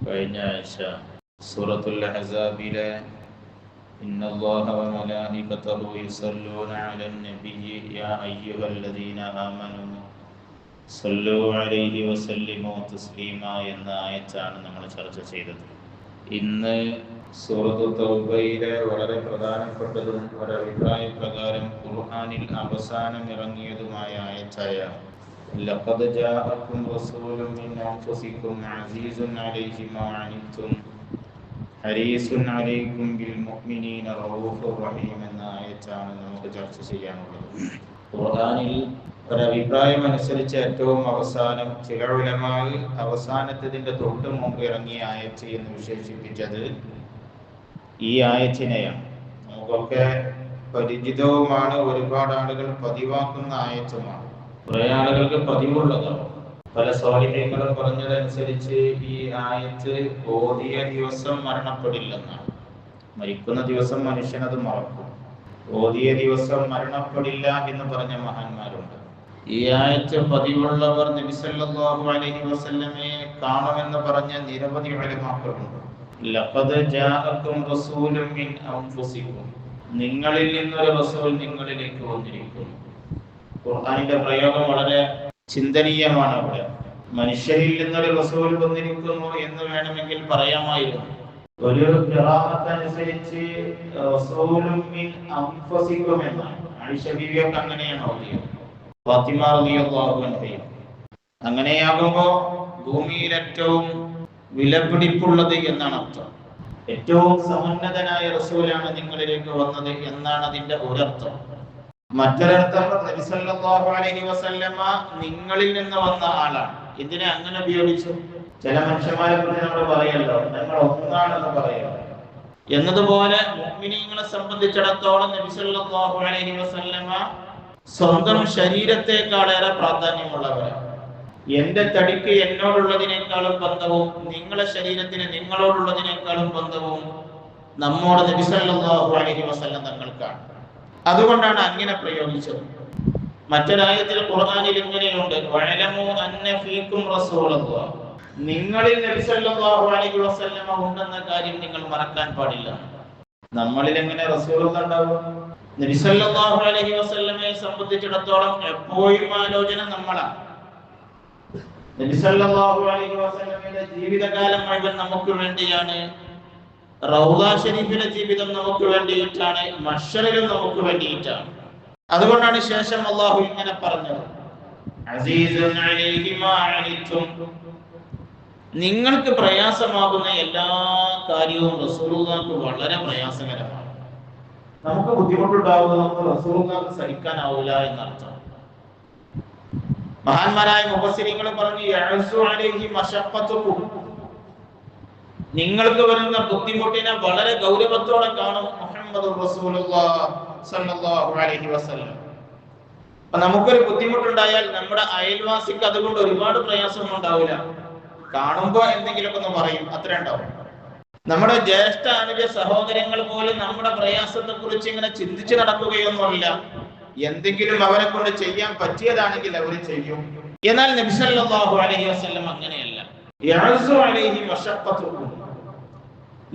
കഴിഞ്ഞ ആഴ്ച സൂറത്തുൽ അഹ്സാബിലെ ഇന്നല്ലാഹ വമലായികതഹു യുസല്ലൂന അലൻ നബിയ്യി യാ അയ്യുഹല്ലദീന ആമനൂ സല്ലൂ അലൈഹി വസല്ലിമു തസ്ലീമാ എന്ന ആയത്താണ് നമ്മൾ ചർച്ച ചെയ്തത്. ഇന്ന് സൂറത്തുൽ തൗബയിലെ വളരെ പ്രധാനപ്പെട്ടതും ഒരഭിപ്രായ പ്രകാരം ഖുർആനിൽ അവസാനം ഇറങ്ങിയതുമായ ആയത്തായ ലഖദ് ജാഅക്കും റസൂലുൻ മിൻ അൻഫുസിക്കും അസീസുൻ അലൈഹി മാ അനിത്തും ഹരീസുൻ അലൈക്കും ബിൽ മുഅ്മിനീന റഊഫുർ റഹീം എന്ന ആയത്താണ് നമുക്ക് ചർച്ച ചെയ്യാനുള്ളത്. ഖുർആനിൽ ഒരഭിപ്രായം അനുസരിച്ച് ഏറ്റവും അവസാനം ചില ഉലമാകൾ അവസാനത്തതിൻ്റെ തൊട്ട് മുമ്പ് ഇറങ്ങിയ ആയത്ത് എന്ന് വിശേഷിപ്പിച്ചത് ഈ ആയത്തിനെയാണ്. നമുക്കൊക്കെ പരിചിതവുമാണ്, ഒരുപാട് ആളുകൾ പതിവാക്കുന്ന ആയത്തുമാണ്, കുറെ ആളുകൾക്ക് പതിവുള്ളതാണ്. പല സ്വാലിഹ്യങ്ങളും പറഞ്ഞതനുസരിച്ച് ഈ ആയത്ത് ഓതിയ ദിവസം മരണപ്പെടില്ലെന്നാണ്. മരിക്കുന്ന ദിവസം മനുഷ്യനത് മറക്കും, ഓതിയ ദിവസം മരണപ്പെടില്ല എന്ന് പറഞ്ഞ മഹാന്മാരുണ്ട്. ഈ ആയത്ത് പതിവുള്ളവർ നബി സല്ലല്ലാഹു അലൈഹി വസല്ലമയെ കാണുമെന്ന് പറഞ്ഞ നിരവധി ഉലമാക്കളുണ്ട്. ലഖദ് ജാഅക്കും റസൂലുൻ മിൻ അൻഫുസിക്കും, നിങ്ങളിൽ നിന്നൊരു റസൂൽ നിങ്ങളിലേക്ക് വന്നിരിക്കുന്നു. ഖുർആനിന്റെ പ്രയോഗം വളരെ ചിന്തനീയമാണ്. അവിടെ മനുഷ്യരിൽ നിന്നൊരു റസൂൽ വന്നിരിക്കുന്നു എന്ന് വേണമെങ്കിൽ പറയാമായിരുന്നു. ഒരു ഖിറാഅത്തനുസരിച്ച് റസൂലുൻ മിൻ അൻഫുസിക്കും എന്നാണ്. ആയിഷ ബീവിയൊക്കെ അങ്ങനെയാണ് ഓതിയത്, ഫാത്തിമ റളിയല്ലാഹു അൻഹയും. അങ്ങനെയാകുമ്പോൾ ഭൂമിയിൽ ഏറ്റവും വിലപിടിപ്പുള്ളത് എന്നാണ് അർത്ഥം. ഏറ്റവും സമുന്നതനായ റസൂലാണ് നിങ്ങളിലേക്ക് വന്നത് എന്നാണ് അതിന്റെ ഒരർത്ഥം. മറ്റൊരർത്ഥം നബി സല്ലല്ലാഹു അലൈഹി വസല്ലമ നിങ്ങളിൽ നിന്ന് വന്ന ആളാണ്. ഇതിനെ അങ്ങനെ ഉപയോഗിച്ചു. ചില മനുഷ്യന്മാരെ കുറിച്ച് നമ്മൾ പറയല്ലോ, ഞങ്ങൾ ഒന്നാണെന്ന് പറയുക എന്നതുപോലെ മുഅ്മിനീങ്ങളെ സംബന്ധിച്ചിടത്തോളം നബി സല്ലല്ലാഹു അലൈഹി വസല്ലമ സ്വന്തം ശരീരത്തെക്കാളേറെ പ്രാധാന്യമുള്ളവരാണ്. എന്റെ തടിക്ക് എന്നോടുള്ളതിനേക്കാളും ബന്ധവും നിങ്ങളുടെ ശരീരത്തിന് നിങ്ങളോടുള്ളതിനേക്കാളും ബന്ധവും നമ്മോട് നബി സല്ലല്ലാഹു അലൈഹി വസല്ലം തങ്ങൾക്കാണ്. അതുകൊണ്ടാണ് അങ്ങനെ പ്രയോഗിച്ചത്. മറ്റൊരായത്തിൽ ഖുർആനിൽ ഇങ്ങനെയുണ്ട്, വഅലമു അന്ന ഫീകും റസൂലല്ലാഹ്, നിങ്ങളിൽ നബി സല്ലല്ലാഹു അലൈഹി വസല്ലം ഉണ്ടെന്ന കാര്യം നിങ്ങൾ മറക്കാൻ പാടില്ല. നമ്മളിൽ എങ്ങനെ റസൂലുള്ളാഹ് ഉണ്ടാവും? നബി സല്ലല്ലാഹു അലൈഹി വസല്ലമയെ സംബന്ധിച്ചിടത്തോളം എപ്പോഴും ആലോചന നമ്മളാണ്. നബി സല്ലല്ലാഹു അലൈഹി വസല്ലമയുടെ ജീവിതകാലം മുഴുവൻ നമുക്ക് വേണ്ടിയാണ്. റൗള ശരീഫിലെ ജീവിതം നമുക്ക് വേണ്ടിയിട്ടാണ്, മഹ്ശറിലും നമുക്ക് വേണ്ടിയിട്ടാണ്. അതുകൊണ്ടാണ് ശേഷം അല്ലാഹു ഇങ്ങനെ പറഞ്ഞത്, അസീസുൻ അലൈഹി മാ അനിത്തും, നിങ്ങൾക്ക് പ്രയാസമാകുന്ന എല്ലാ കാര്യവും റസൂലുള്ളാഹിക്ക് വളരെ പ്രയാസകരമാണ്. നമുക്ക് ബുദ്ധിമുട്ടുണ്ടാവുന്നത് റസൂലുള്ളാഹിക്ക് സഹിക്കാനാവില്ല എന്നർത്ഥം. മഹാന്മാരായ മുഫസ്സിരീങ്ങൾ പറഞ്ഞു, യഅസു അലൈഹി മശഖ്ഖതുകും, നിങ്ങൾക്ക് വരുന്ന ബുദ്ധിമുട്ടിനെ വളരെ ഗൗരവത്തോടെ കാണും മുഹമ്മദുർ റസൂലുള്ളാഹി സ്വല്ലല്ലാഹു അലൈഹി വസല്ലം. അപ്പൊ നമുക്കൊരു ബുദ്ധിമുട്ടുണ്ടായാൽ നമ്മുടെ അയൽവാസിക്ക് അതുകൊണ്ട് ഒരുപാട് പ്രയാസമൊന്നും ഉണ്ടാവില്ല. കാണുമ്പോ എന്തെങ്കിലുമൊക്കെ ഒന്ന് പറയും, അത്ര ഉണ്ടാവും. നമ്മുടെ ജ്യേഷ്ഠ അനുജ സഹോദരങ്ങൾ പോലും നമ്മുടെ പ്രയാസത്തെ കുറിച്ച് ഇങ്ങനെ ചിന്തിച്ചു നടക്കുകയൊന്നുമില്ല. എന്തെങ്കിലും അവരെ കൊണ്ട് ചെയ്യാൻ പറ്റിയതാണെങ്കിൽ അവർ ചെയ്യും. എന്നാൽ നബി സല്ലല്ലാഹു അലൈഹി വസല്ലം അങ്ങനെയല്ല. യഅസു അലൈഹി മശഖ്ഖതുകും,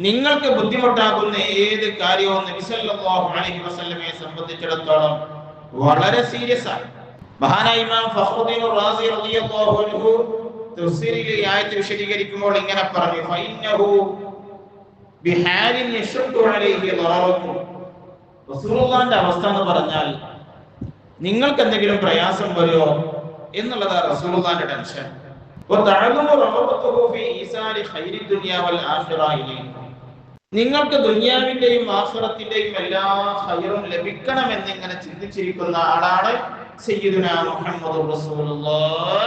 നിങ്ങൾക്ക് ബുദ്ധിമുട്ടാകുന്ന ഏത് കാര്യവും നബി സല്ലല്ലാഹു അലൈഹി വസല്ലമയെ സംബന്ധിച്ചിടത്തോളം വളരെ സീരിയസ് ആണ്. മഹാനായ ഇമാം ഫഖ്റുദ്ദീൻ റാസി റളിയല്ലാഹു അൻഹു തഫ്സീരിൽ ഈ ആയത്ത് വിശദീകരിക്കുമ്പോൾ ഇങ്ങനെ പറഞ്ഞു, ഫഇന്നഹു ബിഹാലിൻ യശുദ്ദു അലൈഹി ദററകും, റസൂലുള്ളാഹിന്റെ അവസ്ഥ എന്ന് പറഞ്ഞാൽ നിങ്ങൾക്ക് എന്തെങ്കിലും പ്രയാസം വരുമോ എന്നുള്ളതാ റസൂലുള്ളാഹിന്റെ ടെൻഷൻ. നിങ്ങൾക്ക് ദുനിയാവിന്റെയും ആഖിറത്തിന്റെയും എല്ലാ ഖൈറും ലഭിക്കണം എന്നിങ്ങനെ ചിന്തിച്ചിരിക്കുന്ന ആളാണ് സയ്യിദുനാ മുഹമ്മദുർ റസൂലുള്ളാഹി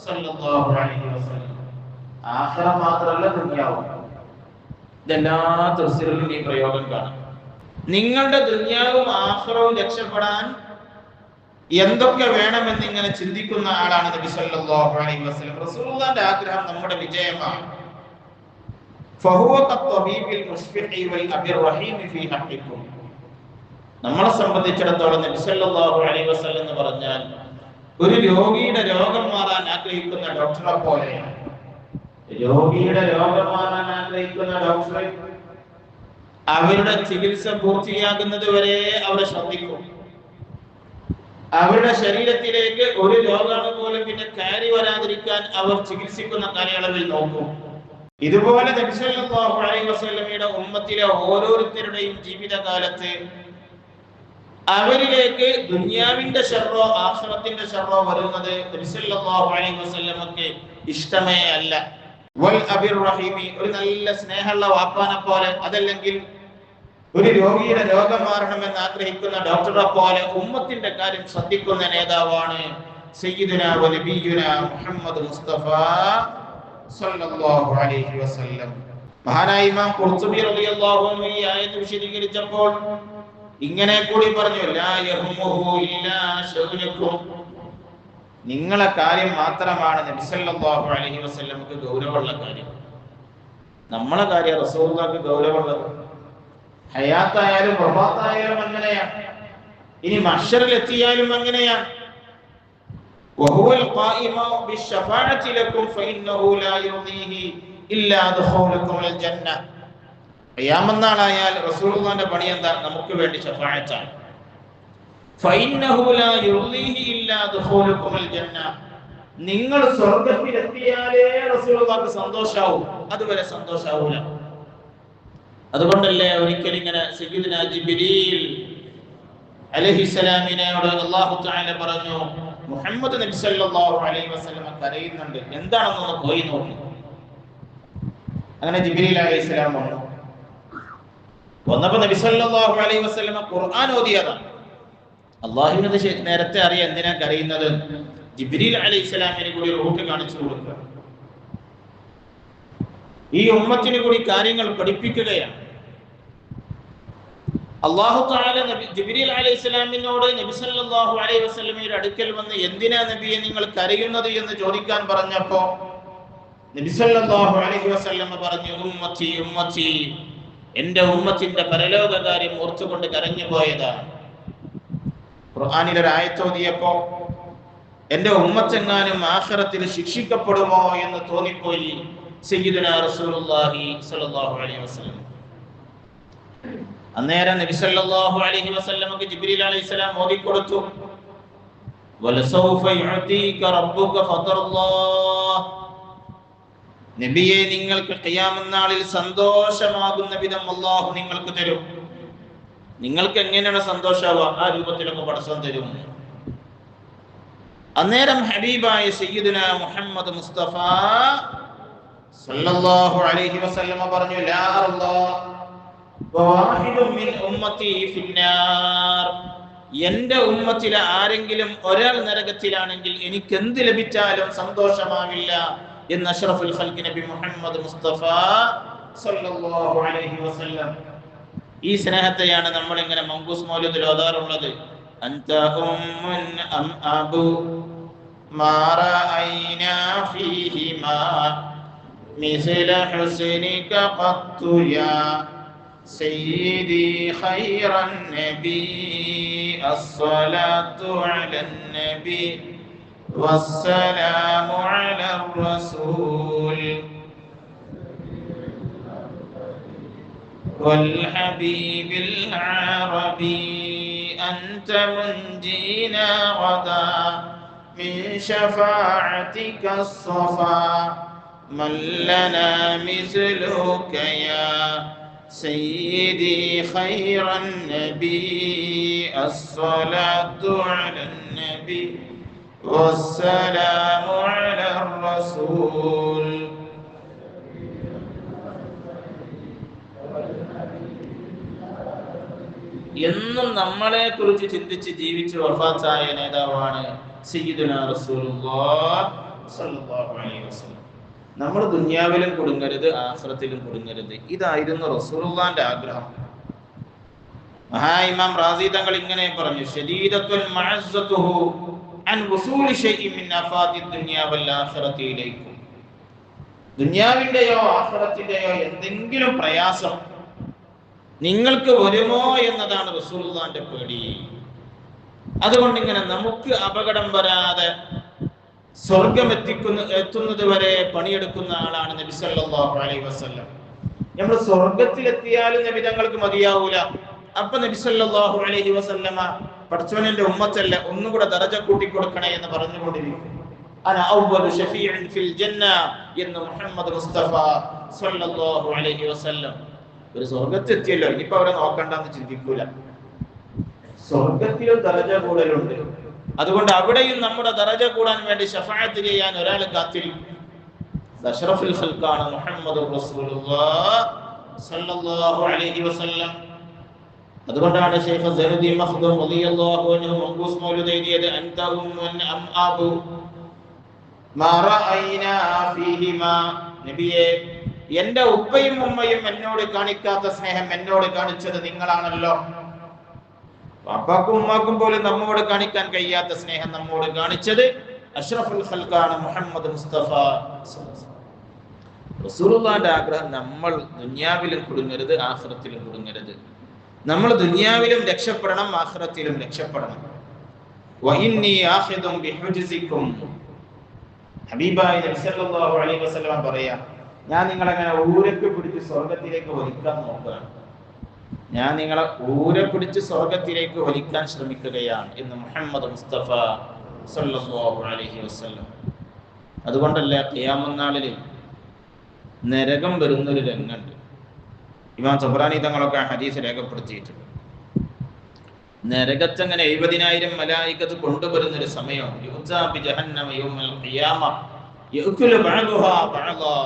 സ്വല്ലല്ലാഹു അലൈഹി വസല്ലം. ആഖിറ മാത്രമല്ല, ദുനിയാവും. ഇതെല്ലാ തഫ്സീറിലും ഈ പ്രയോഗം കാണാം. നിങ്ങളുടെ ദുനിയാവും ആഖിറവും രക്ഷപ്പെടാൻ എന്തൊക്കെ വേണമെന്ന് ഇങ്ങനെ ചിന്തിക്കുന്ന ആളാണ് നബി സല്ലല്ലാഹു അലൈഹി വസല്ലം. റസൂലുള്ളാഹിന്റെ ആഗ്രഹം നമ്മുടെ വിജയമാണ്. ഫഹുവ കത്തബീബിൽ മുശ്ഫിഖി വൽ അബിർ റഹീം ഫീ ഹഖിക്കും, നമ്മളെ സംബന്ധിച്ചിടത്തോളം നബി സല്ലല്ലാഹു അലൈഹി വസല്ലം എന്ന് പറഞ്ഞാൽ ഒരു രോഗിയുടെ രോഗം മാറാൻ ആഗ്രഹിക്കുന്ന ഡോക്ടറെ പോലെയാണ്. രോഗിയുടെ രോഗം മാറാൻ ആഗ്രഹിക്കുന്ന ഡോക്ടർ അവരുടെ ചികിത്സ പൂർത്തിയാകുന്നത് വരെ അവരെ ശ്രദ്ധിക്കും. അവരുടെ ശരീരത്തിലേക്ക് ഒരു രോഗാണു പോലും പിന്നെ കയറി വരാതിരിക്കാൻ അവർ ചികിത്സിക്കുന്ന കാലയളവിൽ നോക്കും. ഇതുപോലെ നബി സല്ലല്ലാഹു അലൈഹി വസല്ലമയുടെ ഉമ്മത്തിലെ ഓരോരുത്തരുടെയും ജീവിതകാലത്ത് അവരിലേക്ക് ദുനിയാവിന്റെ ഷർറോ ആഖിറത്തിന്റെ ഷർറോ വരുന്നത് നബി സല്ലല്ലാഹു അലൈഹി വസല്ലമക്ക് ഇഷ്ടമേ അല്ല. വൽ അബിർ റഹീമി, ഒരു നല്ല സ്നേഹമുള്ള വാപ്പാനെ പോലെ, അതല്ലെങ്കിൽ ഒരു രോഗിയുടെ രോഗം മാറണമെന്ന് ആഗ്രഹിക്കുന്ന ഡോക്ടറെ പോലെ ഉമ്മത്തിന്റെ കാര്യം ശ്രദ്ധിക്കുന്ന നേതാവാണ് സയ്യിദുനാ വ നബിയുനാ മുഹമ്മദ് മുസ്തഫ സല്ലല്ലാഹു അലൈഹി വസല്ലം. മഹാനായ ഇമാം ഖുർത്തുബി റളിയല്ലാഹു അൻഹു ഈ ആയത്ത് വിശദീകരിച്ചപ്പോൾ ഇങ്ങനെ കൂടി പറഞ്ഞു, ലാ യഹ്മുഹു ഇല്ലാ ശൗനകും, നിങ്ങളെ കാര്യം മാത്രമാണ് നബി സല്ലല്ലാഹു അലൈഹി വസല്ലമക്ക് ഗൗരവമുള്ള കാര്യം. നമ്മളെ കാര്യം റസൂലുള്ളാഹിക്ക് ഗൗരവമുള്ളത്. ഹയാത്തായാലും വഫാത്തായാലും അങ്ങനെയാണ്, ഇനി മഹ്ശറിൽ എത്തിയാലും അങ്ങനെയാണ്. വഹുവൽ ഖായിമു ബിശ്ശഫാഅത്തി ലക്കും ഫഇന്നഹു ലാ യുർദീഹി ഇല്ലാ ദഖൂലകുൽ ജന്ന. ഖിയാമത്ത് നാളായാൽ റസൂലുള്ളാഹിന്റെ പണി എന്താ? നമുക്ക് വേണ്ടി ശഫാഅത്താണ്. ഫഇന്നഹു ലാ യുർദീഹി ഇല്ലാ ദഖൂലകുൽ ജന്ന, നിങ്ങൾ സ്വർഗ്ഗത്തിൽ എത്തിയാലേ റസൂലുള്ളാഹിക്ക് സന്തോഷാവും, അതുവരെ സന്തോഷാവൂല. അതുകൊണ്ടല്ലേ ഒരിക്കൽ ഇങ്ങനെ സയ്യിദുനാ ജിബ്രീൽ അലൈഹിസ്സലാമിനോട് അല്ലാഹു തആല പറഞ്ഞു, മുഹമ്മദ് നബി സല്ലല്ലാഹു അലൈഹി വസല്ലം കരയുന്നുണ്ട്, എന്താണെന്ന് പോയി നോക്കി. അങ്ങനെ ജിബ്രീൽ അലൈഹിസ്സലാം വന്നപ്പോൾ നബി സല്ലല്ലാഹു അലൈഹി വസല്ലം ഖുർആൻ ഓതിയതാണ്. അല്ലാഹുവിനത് നേരത്തെ അറിയാം എന്തിനാ കരയുന്നത്. ജിബ്രീൽ അലൈഹിസ്സലാമിനെ കൂടി റൂട്ട് കാണിച്ചു കൊടുക്കുക, ഈ ഉമ്മത്തിന് കൂടി കാര്യങ്ങൾ പഠിപ്പിക്കുകയാണ്. അല്ലാഹു തആല ജിബ്രീൽ അലൈഹിസ്സലാമിനോട് നബി സല്ലല്ലാഹു അലൈഹി വസല്ലമയുടെ അടുക്കൽ വന്ന് എന്തിനാ നബിയെ നിങ്ങൾ കരയുന്നത് എന്ന് ചോദിക്കാൻ പറഞ്ഞപ്പോൾ നബി സല്ലല്ലാഹു അലൈഹി വസല്ലമ പറഞ്ഞു, ഉമ്മത്തി ഉമ്മത്തി, എൻ്റെ ഉമ്മത്തിന്റെ പരലോക കാര്യം ഓർത്തുകൊണ്ട് കരഞ്ഞു പോയതാണ്. ഖുർആനിൽ ഒരു ആയത്ത് ഓതിയപ്പോൾ എൻ്റെ ഉമ്മത്തെങ്ങാനും ആഖിറത്തിൽ ശിക്ഷിക്കപ്പെടുമോ എന്ന് തോന്നിപ്പോയി സയ്യിദുനാ റസൂലുള്ളാഹി സ്വല്ലല്ലാഹു അലൈഹി വസല്ലം. അന്നേരം നബി സല്ലല്ലാഹു അലൈഹി വസല്ലമക്ക് ജിബ്രീൽ അലൈഹിസ്സലാം ഓതി കൊടുത്തു, വലസൗഫ യുഅതീക റബ്ബുക ഫതർല്ലാഹ്, നബിയെ നിങ്ങൾക്ക് ഖിയാമത്ത് നാളിൽ സന്തോഷമാകുന്ന വിധം അല്ലാഹു നിങ്ങൾക്ക് തരും. നിങ്ങൾക്ക് എങ്ങനെയാണ് സന്തോഷാവുക? ആ രൂപത്തിലൊക്കെ പടച്ചവൻ തരും. അന്നേരം ഹബീബായ സയ്യിദുനാ മുഹമ്മദ് മുസ്തഫ സല്ലല്ലാഹു അലൈഹി വസല്ലമ പറഞ്ഞു, ലാ അല്ലാഹ് വവാഹിദുൻ മിൻ ഉമ്മത്തി ഫിന്നാർ, എൻ്റെ ഉമ്മത്തിലെ ആരെങ്കിലും ഒരാൾ നരകത്തിലാണെങ്കിൽ എനിക്ക് എന്ത് ലഭിച്ചാലും സന്തോഷമാവില്ല എന്ന് അഷ്റഫുൽ ഖൽഖ് നബി മുഹമ്മദ് മുസ്തഫ സല്ലല്ലാഹു അലൈഹി വസല്ലം. ഈ സ്നേഹത്തെയാണ് നമ്മൾ ഇങ്ങനെ മങ്കൂസ് മൗലിദിൽ ഓതാറുള്ളത്. അൻത ഉമ്മുൻ അം അബു മാ റഅയ്നാ ഫീഹിമാ മിസ്ല ഹുസ്നിക ഖത്തു യാ സയ്യിദി ഖൈറൻ നബി അസ്സലാത്തു അലൻ നബി വസ്സലാമു അലർ റസൂൽ والحبيب العربي أنت منجينا غدا من شفاعتك الصفا من لنا مثلك يا سيدي خير النبي الصلاة على النبي والسلام على الرسول. എന്നും നമ്മളെ കുറിച്ച് ചിന്തിച്ച് ജീവിച്ച് വഫാത്തായ നേതാവാണ് സയ്യിദുനാ റസൂലുള്ളാഹി സ്വല്ലല്ലാഹു അലൈഹി വസല്ലം. നമ്മൾ ദുനിയാവിലും കുടുങ്ങരുത്, ആഖിറത്തിലും കുടുങ്ങരുത്. ഇതായിരുന്നു റസൂലുള്ളാഹിന്റെ ആഗ്രഹം. മഹാ ഇമാം റാസി തങ്ങൾ ഇങ്ങനെ പറഞ്ഞു, ശദീദത്തുൽ മഅസ്സതുഹു അൻ വസൂലി ശൈഇൻ മിൻ അഫാദി ദുനിയ വൽ ആഖിറതി ഇലൈക്കും. ദുനിയാവിന്റെയോ ആഖിറത്തിന്റെയോ എന്തെങ്കിലും പ്രയാസം നിങ്ങൾക്ക് വരുമോ എന്നതാണ് റസൂലുള്ളാഹിന്റെ പേടി. അതുകൊണ്ട് ഇങ്ങനെ നമുക്ക് അപകടം വരാതെ സ്വർഗം എത്തുന്നത് വരെ പണിയെടുക്കുന്ന ആളാണ് നബി സല്ലല്ലാഹു അലൈഹി വസല്ലം. നമ്മൾ സ്വർഗത്തിലെത്തിയാലും നബി തങ്ങൾക്ക് മതിയാവൂല. അപ്പൊ നബി സല്ലല്ലാഹു അലൈഹി വസല്ലമ പടച്ചവന്റെ ഉമ്മത്തല്ല, ഒന്നുകൂടെ ദറജ കൂട്ടിക്കൊടുക്കണേ എന്ന് പറഞ്ഞുകൊണ്ടിരിക്കും. അന അവ്വലു ഷഫീഇൻ ഫിൽ ജന്ന എന്ന് മുഹമ്മദ് മുസ്തഫ സല്ലല്ലാഹു അലൈഹി വസല്ലം. ഒരു സ്വർഗത്തെത്തിയല്ലോ, ഇനിയിപ്പോ അവരെ നോക്കണ്ടെന്ന് ചിന്തിക്കൂല. സ്വർഗത്തിലും ദറജ കൂടലുണ്ട്. അതുകൊണ്ട് അവിടെയും നമ്മുടെ ദറജ കൂടാൻ വേണ്ടി ശഫാഅത്ത് ചെയ്യാൻ ഒരാൾ കാത്തിരിക്കും. അഷ്റഫുൽ ഖൽഖാണ് മുഹമ്മദ് റസൂലുള്ളാഹി സ്വല്ലല്ലാഹു അലൈഹി വസല്ലം. അതുകൊണ്ടാണ് ശൈഖ് സൈനുദ്ദീൻ മഖ്ദൂം റളിയല്ലാഹു അൻഹു മഖ്ബൂസ് മൗലൂദ് എഴുതിയത് അൻത ഉമ്മുൻ അം അബു മാ റഅയ്നാ ഫീഹിമാ. നബിയേ, എന്റെ ഉപ്പയും ഉമ്മയും എന്നോട് കാണിക്കാത്ത സ്നേഹം എന്നോട് കാണിച്ചത് നിങ്ങളാണല്ലോ. പാപ്പാക്കും ഉമ്മാക്കും പോലും നമ്മോട് കാണിക്കാൻ കഴിയാത്ത സ്നേഹം നമ്മോട് കാണിച്ചത് അഷ്റഫുൽ ഖൽഖാണ് മുഹമ്മദ് മുസ്തഫ. റസൂലുള്ളാഹിന്റെ ആഗ്രഹം നമ്മൾ ദുനിയാവിലും കുടുങ്ങരുത്, ആഖിറത്തിലും കുടുങ്ങരുത്. നമ്മൾ ദുനിയാവിലും രക്ഷപ്പെടണം, ആഖിറത്തിലും രക്ഷപ്പെടണം. വഇന്നി ആഖിദും ബിഹുജ്സികും. ഹബീബായ നബി സല്ലല്ലാഹു അലൈഹി വസല്ലം പറയാ, ഞാൻ നിങ്ങളെ അങ്ങനെ ഊരക്ക് പിടിച്ച് സ്വർഗത്തിലേക്ക് വലിക്കാൻ നോക്കുകയാണ്. ഞാൻ നിങ്ങളെ ഊരെ പിടിച്ച് സ്വർഗത്തിലേക്ക് വലിക്കാൻ ശ്രമിക്കുകയാണ് എന്ന് മുഹമ്മദ് മുസ്തഫ സല്ലല്ലാഹു അലൈഹി വസല്ലം. അതുകൊണ്ടല്ലേ ഖിയാമത്ത് നാളിൽ നരകം വരുന്നൊരു രംഗമുണ്ട്. ഇമാം തബ്റാനി തങ്ങളൊക്കെ ഹദീസ് രേഖപ്പെടുത്തിയിട്ടുണ്ട്. നരകത്തങ്ങനെ 70,000 മലായികത്ത് കൊണ്ടുവരുന്നൊരു സമയം. യുഅ്താ ബി ജഹന്നമ യൗമൽ ഖിയാമ യഅ്കുലു ബഅദുഹാ ബഅദാ.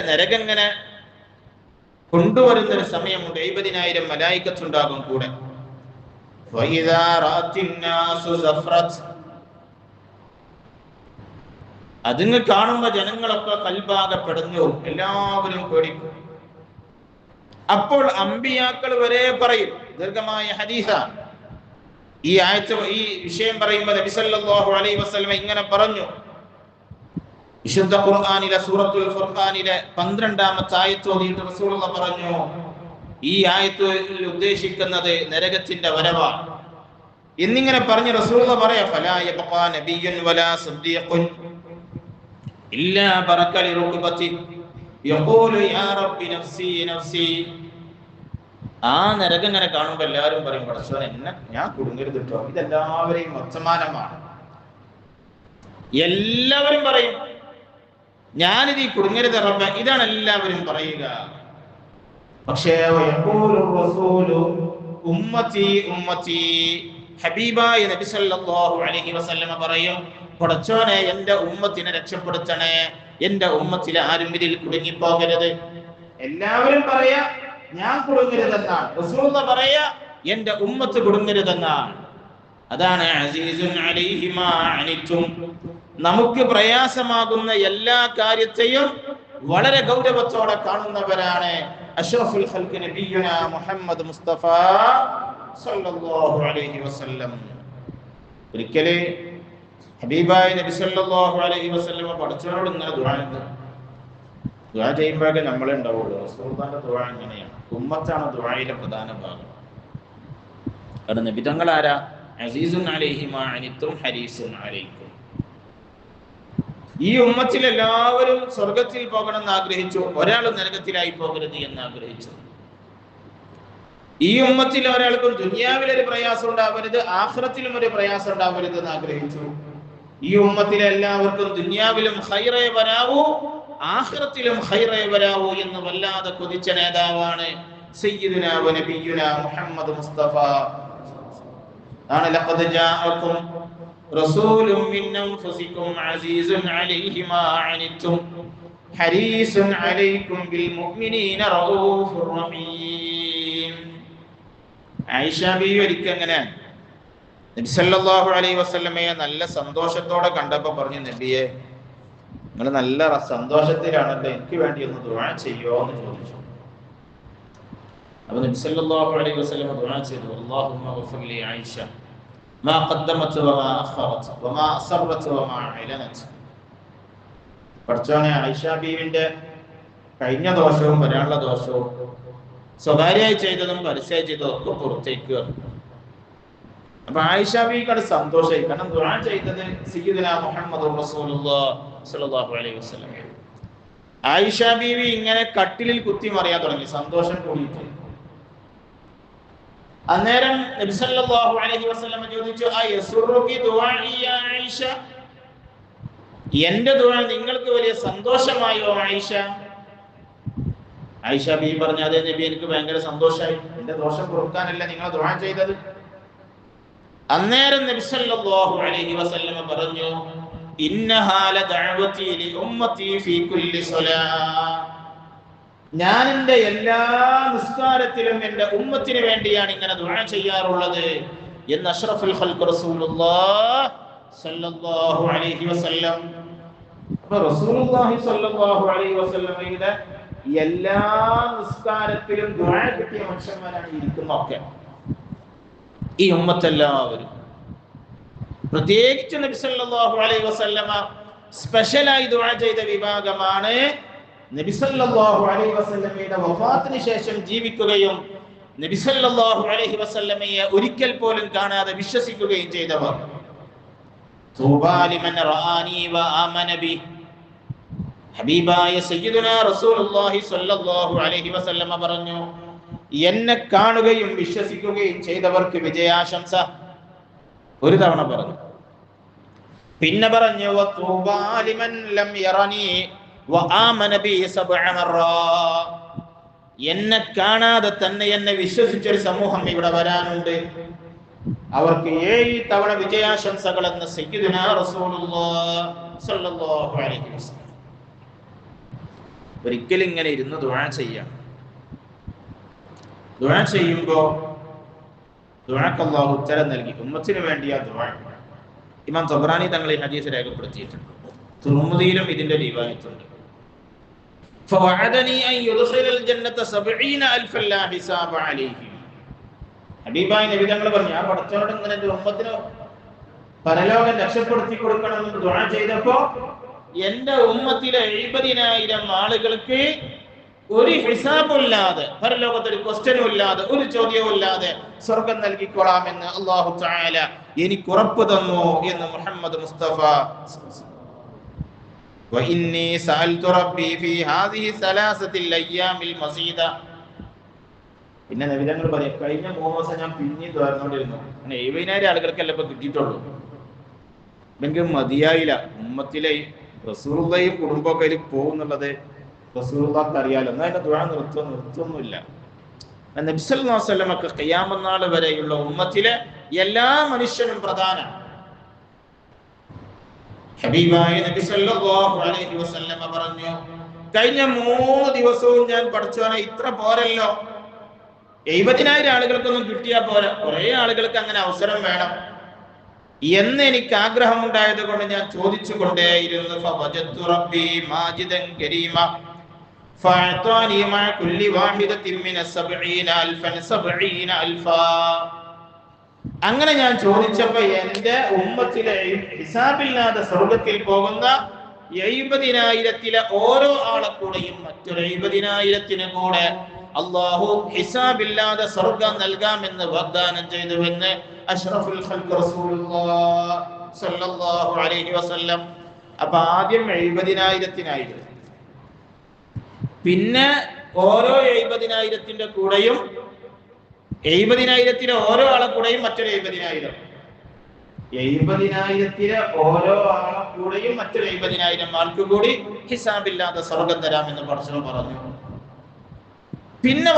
നരകങ്ങനെ കൊണ്ടുവരുന്നൊരു സമയമുണ്ട്. 70,000 മലായികത്ത് ഉണ്ടാകും കൂടെ. ഫഇദാ റഅത്തിന്നാസു സഫറത്. അതിന് കാണുന്ന ജനങ്ങളൊക്കെ കൽബാകപ്പെടുന്നു, എല്ലാവരും പേടിക്കും. അപ്പോൾ അമ്പിയാക്കൾ വരെ പറയും. ദീർഘമായ ഹദീസാണ്. ഈ വിഷയം പറയുമ്പോൾ നബി സല്ലല്ലാഹു അലൈഹി വസല്ലം ഇങ്ങനെ പറഞ്ഞു. വിശുദ്ധ ഖുർആനിലെ സൂറത്തുൽ ഫുർഖാനിലെ 12ാമത്തെ ആയത്ത് ഓതിയിട്ട് റസൂലുള്ളാഹി പറഞ്ഞു, ഈ ആയത്തിൽ ഉദ്ദേശിക്കുന്നത് നരകത്തിന്റെ വരവാണ് എന്നിങ്ങനെ പറഞ്ഞ് റസൂലുള്ളാഹി പറയാ, ഫലാ യബ്ഖാ നബിയ്യുൻ വലാ സിദ്ദീഖുൻ ഇല്ലാ ബറക ലിറുക്ബതി യഖൂലു യാ റബ്ബി നഫ്സി നഫ്സി. ആ നരകം ഇങ്ങനെ കാണുമ്പോൾ എല്ലാവരും പറയും, പടച്ചോനെ എന്നെ ഞാൻ കുടുങ്ങരുത് കേട്ടോ. ഇതെല്ലാവരെയും വർത്തമാനമാണ്. എല്ലാവരും പറയും, ഞാനിത് ഈ കുടുങ്ങരുത് റബ്ബേ, ഇതാണ് എല്ലാവരും പറയുക. പക്ഷേ ഉമ്മത്തി ഉമ്മത്തി, ഹബീബായ നബി സല്ലല്ലാഹു അലൈഹി വസല്ലമ പറയും, പടച്ചോനെ എന്റെ ഉമ്മത്തിനെ രക്ഷപ്പെടുത്തണേ, എന്റെ ഉമ്മത്തിലെ ആരും ഇതിൽ കുടുങ്ങിപ്പോകരുത്. എല്ലാവരും പറയാ ഞാൻ കുടുങ്ങരുതെന്നാണ്. റസൂലുള്ളാഹി പറയാ എന്റെ ഉമ്മത്ത് കുടുങ്ങരുതെന്നാണ്. അതാണ് അസീസുൻ അലൈഹി മാ അനിതും. നമുക്ക് പ്രയാസമാകുന്ന എല്ലാ കാര്യത്തെയും വളരെ ഗൗരവത്തോടെ കാണുന്നവരാണ് അഷ്റഫുൽ ഖൽഖ് നബിയുനാ മുഹമ്മദ് മുസ്തഫ സല്ലല്ലാഹു അലൈഹി വസല്ലം. ഒരിക്കല് ഹബീബായ നബി സല്ലല്ലാഹു അലൈഹി വസല്ലം പടച്ചവനോട് ഇങ്ങനെ ദുആ ചെയ്യുമ്പോഴൊക്കെ നമ്മളെ ഉണ്ടാവുള്ളൂ. റസൂലുള്ളാഹിന്റെ ദുആ അങ്ങനെയാണ്. ഉമ്മത്താണ് ദുആയിലെ പ്രധാന ഭാഗം. കാരണം നബി തങ്ങൾ ആരാ? അസീസുൻ അലൈഹി മാ അനിതും ഹരീസുൻ അലൈക്കും. ഈ ഉമ്മത്തിൽ എല്ലാവരും സ്വർഗത്തിൽ പോകണമെന്ന് ആഗ്രഹിച്ചു, ഒരാൾ നരകത്തിലായി പോകരുത് എന്ന് ആഗ്രഹിച്ചു. ഈ ഉമ്മത്തിൽ ഒരാൾക്കും ദുനിയാവിലൊരു പ്രയാസം ഉണ്ടാവരുത്, ആഖിറത്തിലും ഒരു പ്രയാസം ഉണ്ടാവരുത് എന്ന് ആഗ്രഹിച്ചു. ഈ ഉമ്മത്തിലെ എല്ലാവർക്കും ദുനിയാവിലും ഖൈറേ വരാവൂ, ആഖിറത്തിലും ഖൈറേ വരാവൂ എന്ന് വല്ലാതെ കൊതിച്ച നേതാവാണ് സയ്യിദുനാ വ നബിയുനാ മുഹമ്മദ് മുസ്തഫ. ആണ് ലഖദ് ജാഅകും റസൂലും മിൻ അൻഫുസികും അസീസുൻ അലൈഹി മാ അനിതും ഹരീസുൻ അലൈക്കും ബിൽ മുഅ്മിനീന റഊഫുർ റഹീം. ആയിഷ ബീവി ഒരിക്കൽ അങ്ങനെ നബി സല്ലല്ലാഹു അലൈഹി വസല്ലമയെ നല്ല സന്തോഷത്തോടെ കണ്ടപ്പോൾ പറഞ്ഞു, നബിയെ നിങ്ങൾ നല്ല സന്തോഷത്തിലാണല്ലോ, എനിക്ക് വേണ്ടി ഒന്ന് ദുആ ചെയ്യുമോ എന്ന് ചോദിച്ചു. അപ്പോൾ നബി സല്ലല്ലാഹു അലൈഹി വസല്ലം ദുആ ചെയ്തു, അല്ലാഹുമ്മ ഗഫിർ ലി ആയിഷ മാ ഖദ്ദമത് വമാ അഖറത് വമാ അസറത് വമാ അലനത്. പടച്ചോനെ ആയിഷ ബീവിന്റെ കഴിഞ്ഞ ദോഷവും വരാനുള്ള ദോഷവും സ്വകാര്യമായി ചെയ്തതും പരസ്യമായി ചെയ്തതും ഒക്കെ പുറത്തേക്ക്. അപ്പൊ ആയിഷ ബീവിക്ക് സന്തോഷമായി. കാരണം ദുആ ചെയ്തത് സയ്യിദുനാ മുഹമ്മദ് റസൂലുള്ളാഹി സ്വല്ലല്ലാഹു അലൈഹി വസല്ലം. ആയിഷ ബീവി ഇങ്ങനെ കട്ടിലിൽ കുത്തി മറിയാൻ തുടങ്ങി, സന്തോഷം കൂടിയിട്ട്. അന്നേരം നബി സല്ലല്ലാഹു അലൈഹി വസല്ലം ചോദിച്ചു, അയസുറുകി ദുആഇ യാ ആയിഷ, എന്റെ ദുആ നിങ്ങൾക്ക് വലിയ സന്തോഷമായോ ആയിഷ? ആയിഷ ബീവി പറഞ്ഞു, അതേ നബി, എനിക്ക് ഭയങ്കര സന്തോഷമായി. എന്റെ ദോഷം പൊറുക്കാനല്ല നിങ്ങൾ ദുആ ചെയ്തത്. അന്നേരം നബി സല്ലല്ലാഹു അലൈഹി വസല്ലം പറഞ്ഞു, ഇന്നഹാ ലദഅവതി ലി ഉമ്മതി ഫീ കുല്ലി സ്വലാ, ഞാൻ എൻ്റെ എല്ലാ നിസ്കാരത്തിലും എൻ്റെ ഉമ്മത്തിന് വേണ്ടിയാണ് ഇങ്ങനെ ദുആ ചെയ്യാറുള്ളത് എന്ന് അഷ്റഫുൽ ഖൽഖ് റസൂലുള്ളാഹി സ്വല്ലല്ലാഹു അലൈഹി വസല്ലം. അപ്പോൾ റസൂലുള്ളാഹി സ്വല്ലല്ലാഹു അലൈഹി വസല്ലമയുടെ എല്ലാ നിസ്കാരത്തിലും ദുആ കിട്ടിയ മനുഷ്യന്മാരാണ് ഇരിക്കുന്നതൊക്കെ, ഈ ഉമ്മത്തെല്ലാവരും. പ്രത്യേകിച്ച് നബി സല്ലല്ലാഹു അലൈഹി വസല്ലമ സ്പെഷ്യലായി ദുആ ചെയ്ത വിഭാഗമാണ് നബി സല്ലല്ലാഹു അലൈഹി വസല്ലമയുടെ വഫാത്തിന് ശേഷം ജീവിക്കുകയും നബി സല്ലല്ലാഹു അലൈഹി വസല്ലമയെ ഒരിക്കൽ പോലും കാണാതെ വിശ്വസിക്കുകയും ചെയ്തവർ. തൂബാ ലിമൻ റആനി വ ആമന ബി, ഹബീബായ സയ്യിദുനാ റസൂലുള്ളാഹി സ്വല്ലല്ലാഹു അലൈഹി വസല്ലമ പറഞ്ഞു, എന്നെ കാണുകയും വിശ്വസിക്കുകയും ചെയ്തവർക്ക് വിജയാശംസ. ഒരു തവണ പറഞ്ഞു. പിന്നെ പറഞ്ഞു, വതൂബാ ലിമൻ ലം യറനി വ ആമന ബി സബ്അ മറ, എന്നെ കാണാതെ തന്നെ എന്നെ വിശ്വസിച്ചൊരു സമൂഹം ഇവിടെ വരാനുണ്ട്, അവർക്ക് 7 തവണ വിജയാശംസകൾ എന്ന് സയ്യിദുനാ റസൂലുള്ളാഹി സ്വല്ലല്ലാഹു അലൈഹി വസല്ലം. ഒരിക്കലും ഇങ്ങനെ ഇരുന്ന് ദുആ ചെയ്യാം. ദുആ ചെയ്യുമ്പോ ദുആക്ക് അല്ലാഹു ഉത്തരം നൽകി. ഉമ്മത്തിന് വേണ്ടിയാ ദുആ. ഇമാം തബറാനി തങ്ങൾ ഈ ഹദീസ് രേഖപ്പെടുത്തിയിട്ടുണ്ട്. തുർമുദിയിലും ഇതിന്റെ റിവായത്തുണ്ട്. ഫവഅദനി അൻ യുദ്ഖിലൽ ജന്നത 70000 ലാ ഹിസാബ അലൈഹി. ഹബീബായ നബി തങ്ങൾ പറഞ്ഞു, ആ പടച്ചവനോട് ഇങ്ങനെ എൻ്റെ ഉമ്മത്തിനെ പരലോകം രക്ഷപ്പെടുത്തി കൊടുക്കണമെന്ന് ദുആ ചെയ്തപ്പോ എൻ്റെ ഉമ്മത്തിലെ 70000 ആളുകൾക്ക് ഒരു ഹിസാബുമില്ലാതെ, പരലോകത്തൊരു ക്വസ്റ്റ്യനും ഇല്ലാതെ, ഒരു ചോദ്യവും ഇല്ലാതെ സ്വർഗം നൽകിക്കൊള്ളാമെന്ന് അല്ലാഹു തആല എനിക്ക് ഉറപ്പ് തന്നു എന്ന് മുഹമ്മദ് മുസ്തഫ. വഇന്നി സഅൽതു റബ്ബി ഫീ ഹാദിഹി സലാസത്തിൽ അയ്യാമിൽ മസീദ. പിന്നെ നബി തങ്ങൾ പറയും, കഴിഞ്ഞ 3 ദിവസം ഞാൻ പിന്നെയും തുറന്നുകൊണ്ടിരുന്നു. അങ്ങനെ 70000 ആളുകൾക്കല്ല ഇപ്പൊ കിട്ടിയിട്ടുള്ളൂ. എനിക്ക് മതിയായില്ല. ഉമ്മത്തിലെ റസൂലുള്ളാഹിയും കുടുംബമൊക്കെ അതിൽ പോകുന്നുള്ളത് റസൂലുള്ളാഹിക്ക് അറിയാലോ. എന്നാൽ അതിന്റെ ദുആ നിർത്തുന്നില്ല. നബി സല്ലല്ലാഹു അലൈഹി വസല്ലമക്ക് ഖിയാമത്ത് നാൾ വരെയുള്ള ഉമ്മത്തിലെ എല്ലാ മനുഷ്യനും പ്രധാനം. ഹബീബായ നബി സല്ലല്ലാഹു അലൈഹി വസല്ലമ പറഞ്ഞു, കഴിഞ്ഞ 3 ദിവസവും ഞാൻ പഠിച്ചവനെ ഇത്ര പോരല്ലോ, 70000 ആളുകൾക്കൊന്നും കിട്ടിയാ പോരാ, കുറെ ആളുകൾക്ക് അങ്ങനെ അവസരം വേണം എന്ന് എനിക്ക് ആഗ്രഹമുണ്ടായത് കൊണ്ട് ഞാൻ ചോദിച്ചു കൊണ്ടേയിരുന്നു. ഫവജത്തു റബ്ബി മാജിദൻ കരീമ ഫഅതാനി മാ കുല്ലി വാഹിദത്തിൻ മിന 70000 അങ്ങനെ ഞാൻ ചോദിച്ചപ്പോ എന്റെ ഉമ്മത്തിലെ ഹിസാബില്ലാതെ സ്വർഗത്തിൽ പോകുന്ന 70000 ഓരോ ആളെ കൂടെയും മറ്റൊരു 70000 കൂടെ അല്ലാഹു ഹിസാബില്ലാതെ സ്വർഗം നൽകാമെന്ന് വാഗ്ദാനം ചെയ്തുവെന്ന് അഷ്റഫുൽ ഖൽഖ് റസൂലുള്ളാഹി സ്വല്ലല്ലാഹു അലൈഹി വസല്ലം. അപ്പൊ ആദ്യം 70000 പിന്നെ ഓരോ 70000 കൂടെയും 70000 ഓരോ ആളെ കൂടെയും മറ്റൊരു 70000, 70000 ഓരോ ആളെ കൂടെയും മറ്റൊരു 70000 ആൾക്ക് കൂടി ഹിസാബില്ലാതെ സ്വർഗം തരാമെന്ന് പടച്ചവൻ പറഞ്ഞു. പിന്നെ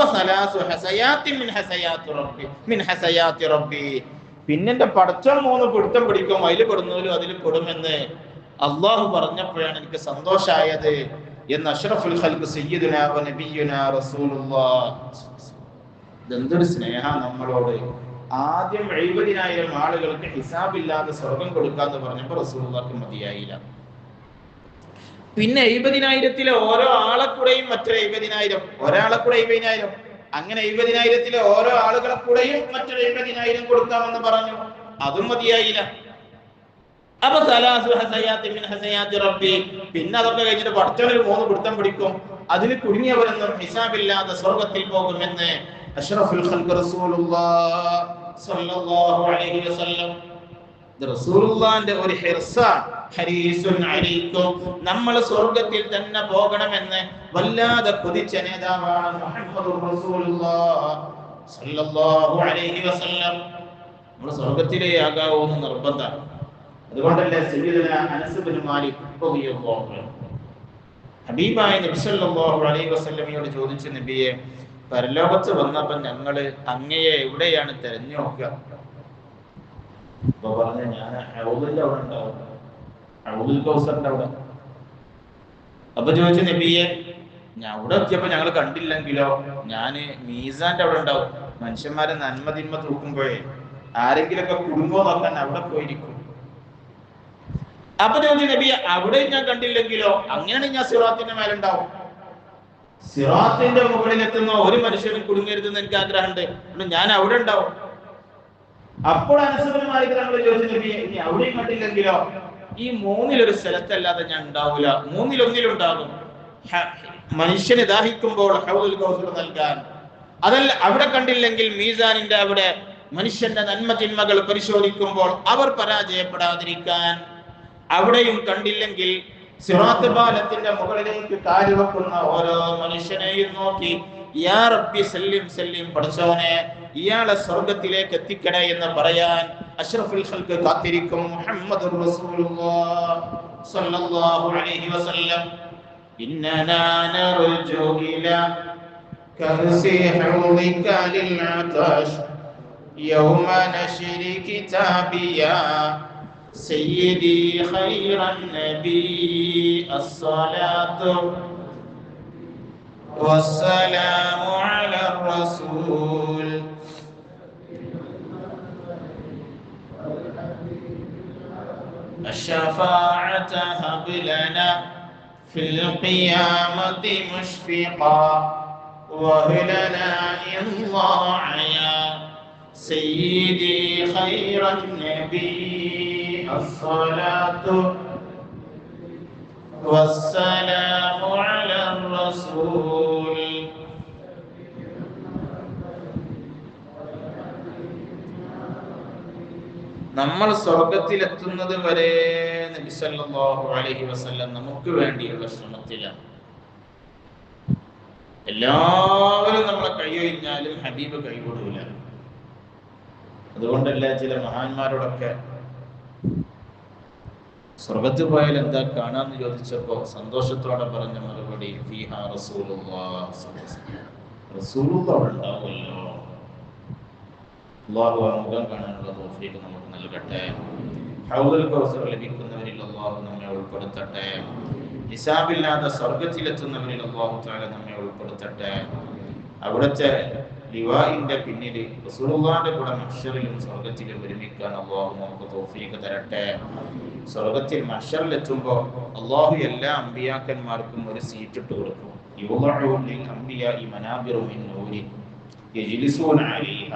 പിന്നെ എന്റെ പടച്ചവൻ 3 പിടുത്തം പിടിക്കും, അതിൽ പെടുന്നതിലും അതിൽ പെടുമെന്ന് അള്ളാഹു പറഞ്ഞപ്പോഴാണ് എനിക്ക് സന്തോഷായത് എന്ന് അഷ്റഫുൽ ഖൽഖ് സയ്യിദുനാ വ നബിയുനാ റസൂലുള്ളാഹി. എന്തൊരു സ്നേഹ നമ്മളോട്. ആദ്യം 70000 ആളുകൾക്ക് ഹിസാബില്ലാതെ സ്വർഗം കൊടുക്കാന്ന് പറഞ്ഞപ്പോ റസൂലുള്ളാഹിക്ക് മതിയായില്ല. പിന്നെ 70000 ഓരോ ആളെ കൂടെയും മറ്റൊരു 70000, ഒരാളെ കൂടെ 70000, അങ്ങനെ 70000 ഓരോ ആളുകളെ കൂടെയും മറ്റൊരു 70000 കൊടുക്കാമെന്ന് പറഞ്ഞു. അതും മതിയായില്ല. അപ്പൊ പിന്നെ അതൊക്കെ കഴിഞ്ഞിട്ട് പടച്ചവനൊരു 3 പിടുത്തം പിടിക്കും, അതിൽ കുടുങ്ങിയവരൊന്നും ഹിസാബില്ലാതെ സ്വർഗത്തിൽ പോകുമെന്ന് അഷ്റഫുൽ ഖൽഖ് റസൂലുള്ളാഹി സല്ലല്ലാഹു അലൈഹി വസല്ലം. റസൂലുള്ളാഹിന്റെ ഒരു ഹിർസാൻ, ഹരീസുൻ അലൈക്കും, നമ്മൾ സ്വർഗ്ഗത്തിൽ തന്നെ പോകണമെന്ന് വല്ലാതെ കൊതിച്ച നേതാവാണ് മുഹമ്മദുർ റസൂലുള്ളാഹി സല്ലല്ലാഹു അലൈഹി വസല്ലം. നമ്മൾ സ്വർഗ്ഗത്തിലേ ആകാവൂ എന്ന് നിർബന്ധമാണ്. അതുകൊണ്ടല്ലേ സയ്യിദുനാ അനസ് ബിൻ മാലിക് റളിയല്ലാഹു അൻഹു ഹബീബായ നബി സല്ലല്ലാഹു അലൈഹി വസല്ലമയോട് ചോദിച്ചു, നബിയെ, പരലോകത്ത് വന്നപ്പോൾ ഞങ്ങള് അങ്ങയെ എവിടെയാണ് തെരഞ്ഞു നോക്കുക? അപ്പൊ പറഞ്ഞ, ഞാൻ ഹൗദിന്റെ അവിടെ ഉണ്ടാവും, ഹൗദുൽ കൗസറിന്റെ അവിടെ. അപ്പൊ ചോദിച്ചു, നബിയെ, ഞാൻ അവിടെ എത്തിയപ്പോ ഞങ്ങൾ കണ്ടില്ലെങ്കിലോ? ഞാന് മീസാന്റെ അവിടെ ഉണ്ടാവും. മനുഷ്യന്മാരെ നന്മ തിന്മ തൂക്കുമ്പോഴേ ആരെങ്കിലൊക്കെ കുടുംബം നോക്കാൻ അവിടെ പോയിരിക്കും. അപ്പൊ ചോദിച്ചു, നബിയെ, അവിടെ ഞാൻ കണ്ടില്ലെങ്കിലോ? അങ്ങനെയാണെങ്കിൽ ഞാൻ സിറാത്തിന്റെ മേലുണ്ടാവും. സിറാത്തിന്റെ മുകളിലെത്തുന്ന ഒരു മനുഷ്യനും കുടുങ്ങരുതെന്ന് എനിക്ക് ആഗ്രഹമുണ്ട്, ഞാൻ അവിടെ ഉണ്ടാവും. അപ്പോൾ അനുസൃതമായി നമ്മൾ ചോദിച്ചു, നബിയെ, ഇനി അവിടെയും കണ്ടില്ലെങ്കിലോ? ഈ മൂന്നിലൊരു സ്ഥലത്തല്ലാതെ ഞാൻ ഉണ്ടാവില്ല, മൂന്നിലൊന്നിലുണ്ടാകും. മനുഷ്യന് ദാഹിക്കുമ്പോൾ ഹൗദുൽ കൗസർ നൽകാൻ. അതല്ല, അവിടെ കണ്ടില്ലെങ്കിൽ മീസാനിന്റെ അവിടെ മനുഷ്യന്റെ നന്മ തിന്മകൾ പരിശോധിക്കുമ്പോൾ അവർ പരാജയപ്പെടാതിരിക്കാൻ. അവിടെയും കണ്ടില്ലെങ്കിൽ സിറാത്ത് പാലത്തിന്റെ മുകളിലേക്ക് കാല് വെക്കുന്ന ഓരോ മനുഷ്യനെയും നോക്കി, യാ റബ്ബി സല്ലിം സല്ലിം, പടച്ചോനെ ഇയാളെ സ്വർഗ്ഗത്തിലേക്ക് എത്തിക്കണേ എന്ന് പറയാൻ അഷ്റഫുൽ ഖൽഖ് കാത്തിരിക്കും മുഹമ്മദുർ റസൂലുള്ളാഹി സ്വല്ലല്ലാഹു അലൈഹി വസല്ലം. ഇന്നനാ നർജു ഇലാ കർസി ഹൗദിക ലിൽ അതാശ് യൗമ നശ്രി കിതാബിയാ سيدي خير النبي الصلاة والسلام على الرسول الشفاعة هب لنا في القيامة مشفقا وهلنا إن ضاع يا سيدي خير النبي الصلاة والسلام على الرسول. നമ്മൾ സ്വർഗ്ഗത്തിലെത്തുന്നത് വരെ നബി സല്ലല്ലാഹു അലൈഹി വസല്ലം നമുക്ക് വേണ്ടിയുള്ള ശ്രമത്തിലാണ്. എല്ലാവരും നമ്മളെ കൈയൊഴിഞ്ഞാലും ഹബീബ് കൈകൊടുക്കില്ല. അതുകൊണ്ടല്ലേ ചില മഹാന്മാരോടൊക്കെ സ്വർഗത്തിൽ പോയാൽ എന്താ കാണാന്ന് ചോദിച്ചപ്പോ സന്തോഷത്തോടെ പറഞ്ഞ മറുപടി, ഫീഹാ റസൂലുള്ളാഹി ഉണ്ടാവുമല്ലോ. അല്ലാഹു ആ മുഖം കാണാനുള്ള തൗഫീഖ് നമുക്ക് നൽകട്ടെ. ഹൗദുൽ കൗസർ ലഭിക്കുന്നവരിൽ അല്ലാഹു നമ്മെ ഉൾപ്പെടുത്തട്ടെ. ഹിസാബില്ലാതെ സ്വർഗത്തിലെത്തുന്നവരിൽ അല്ലാഹു തആല നമ്മെ ഉൾപ്പെടുത്തട്ടെ. അവിടുത്തെ ലിവാഇന്റെ പിന്നിൽ റസൂലുള്ളാഹിന്റെ കൂടെ മഹ്ശറിലും സ്വർഗത്തിലും ഒരുമിക്കാൻ അല്ലാഹു നമുക്ക് തൗഫീഖ് തരട്ടെ. സ്വർഗത്തിൽ മഹ്ശറിലെത്തുമ്പോൾ അല്ലാഹു എല്ലാ അമ്പിയാക്കന്മാർക്കും ഒരു സീറ്റ് ഇട്ട് കൊടുക്കും. യുളഉ ലിൽ അംബിയാഇ മനാബിറു മിൻ നൂരി യജ്ലിസൂന അലൈഹ.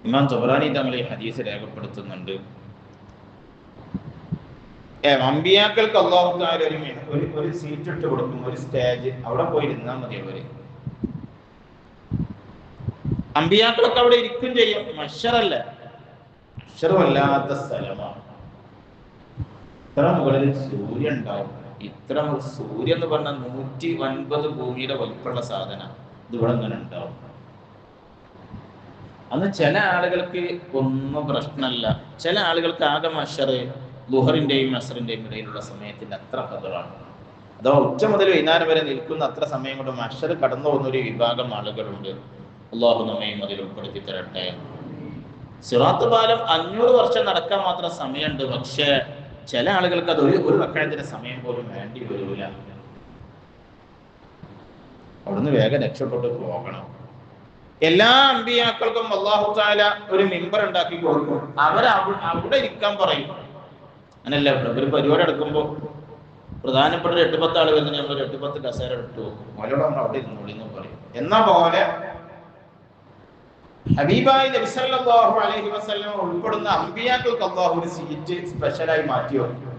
ഇമാം തബറാനി തങ്ങൾ ഈ ഹദീസ് രേഖപ്പെടുത്തുന്നുണ്ട്. അമ്പിയാക്കൾക്ക് അല്ലാഹു തആല ഒരു സീറ്റ് ഇട്ട് കൊടുക്കും, ഒരു സ്റ്റേജ്. അവിടെ പോയി ഇരുന്നാൽ മതി. അവര് അമ്പിയാക്കളൊക്കെ അവിടെ ഇരിക്കും ചെയ്യും. മഹ്ശറല്ല, മഹ്ശർ വല്ലാത്ത സ്ഥലമാണ്. ഇത്ര മുകളിൽ സൂര്യൻ ഉണ്ടാവും. ഇത്ര സൂര്യൻ എന്ന് പറഞ്ഞാൽ 109 ഭൂമിയുടെ വലിപ്പമുള്ള സാധനം ഇതിവിടെ ഇങ്ങനെ ഉണ്ടാവും. അന്ന് ചില ആളുകൾക്ക് ഒന്നും പ്രശ്നമല്ല. ചില ആളുകൾക്ക് ആകെ മഹ്ശർ ളുഹറിന്റെയും അസ്റിന്റെയും ഇടയിലുള്ള സമയത്തിന്റെ അത്ര കഥകളാണ്. അഥവാ ഉച്ച മുതൽ വൈകുന്നേരം വരെ നിൽക്കുന്ന അത്ര സമയം കൊണ്ട് മഹ്ശർ കടന്നു പോകുന്ന ഒരു വിഭാഗം ആളുകളുണ്ട്. അല്ലാഹു നമ്മയും അതിൽ ഉൾപ്പെടുത്തി തരട്ടെ. സിറാത്ത് പാലം 500 വർഷം നടക്കാൻ മാത്രം സമയമുണ്ട്. പക്ഷെ ചില ആളുകൾക്ക് അത് ഒരു റക്അത്തിന്റെ സമയം പോലും വേണ്ടി വരില്ല. അവിടുന്ന് വേഗം രക്ഷപ്പെട്ട് പോകണം. എല്ലാ അമ്പിയാക്കൾക്കും അല്ലാഹു തആല ഒരു മിമ്പർ ഉണ്ടാക്കി കൊടുക്കും. അവിടെ ഇരിക്കാൻ പറയും. അങ്ങനല്ല, ഒരു പരിപാടി എടുക്കുമ്പോൾ പ്രധാനപ്പെട്ട 8-10 ആളുകൾ നമ്മൾ 8-10 കസേര എടുത്തു പോകും. അവരോട് നമ്മൾ അവിടെ ഇരുന്നോളിന്ന് പറയും. എന്ന പോലെ ഹബീബായി നബി സല്ലല്ലാഹു അലൈഹി വസല്ലം ഉൾപ്പെടുന്ന അമ്പിയാക്കൾക്ക് അല്ലാഹു ഒരു സീറ്റ് സ്പെഷ്യലായി മാറ്റി വെക്കും.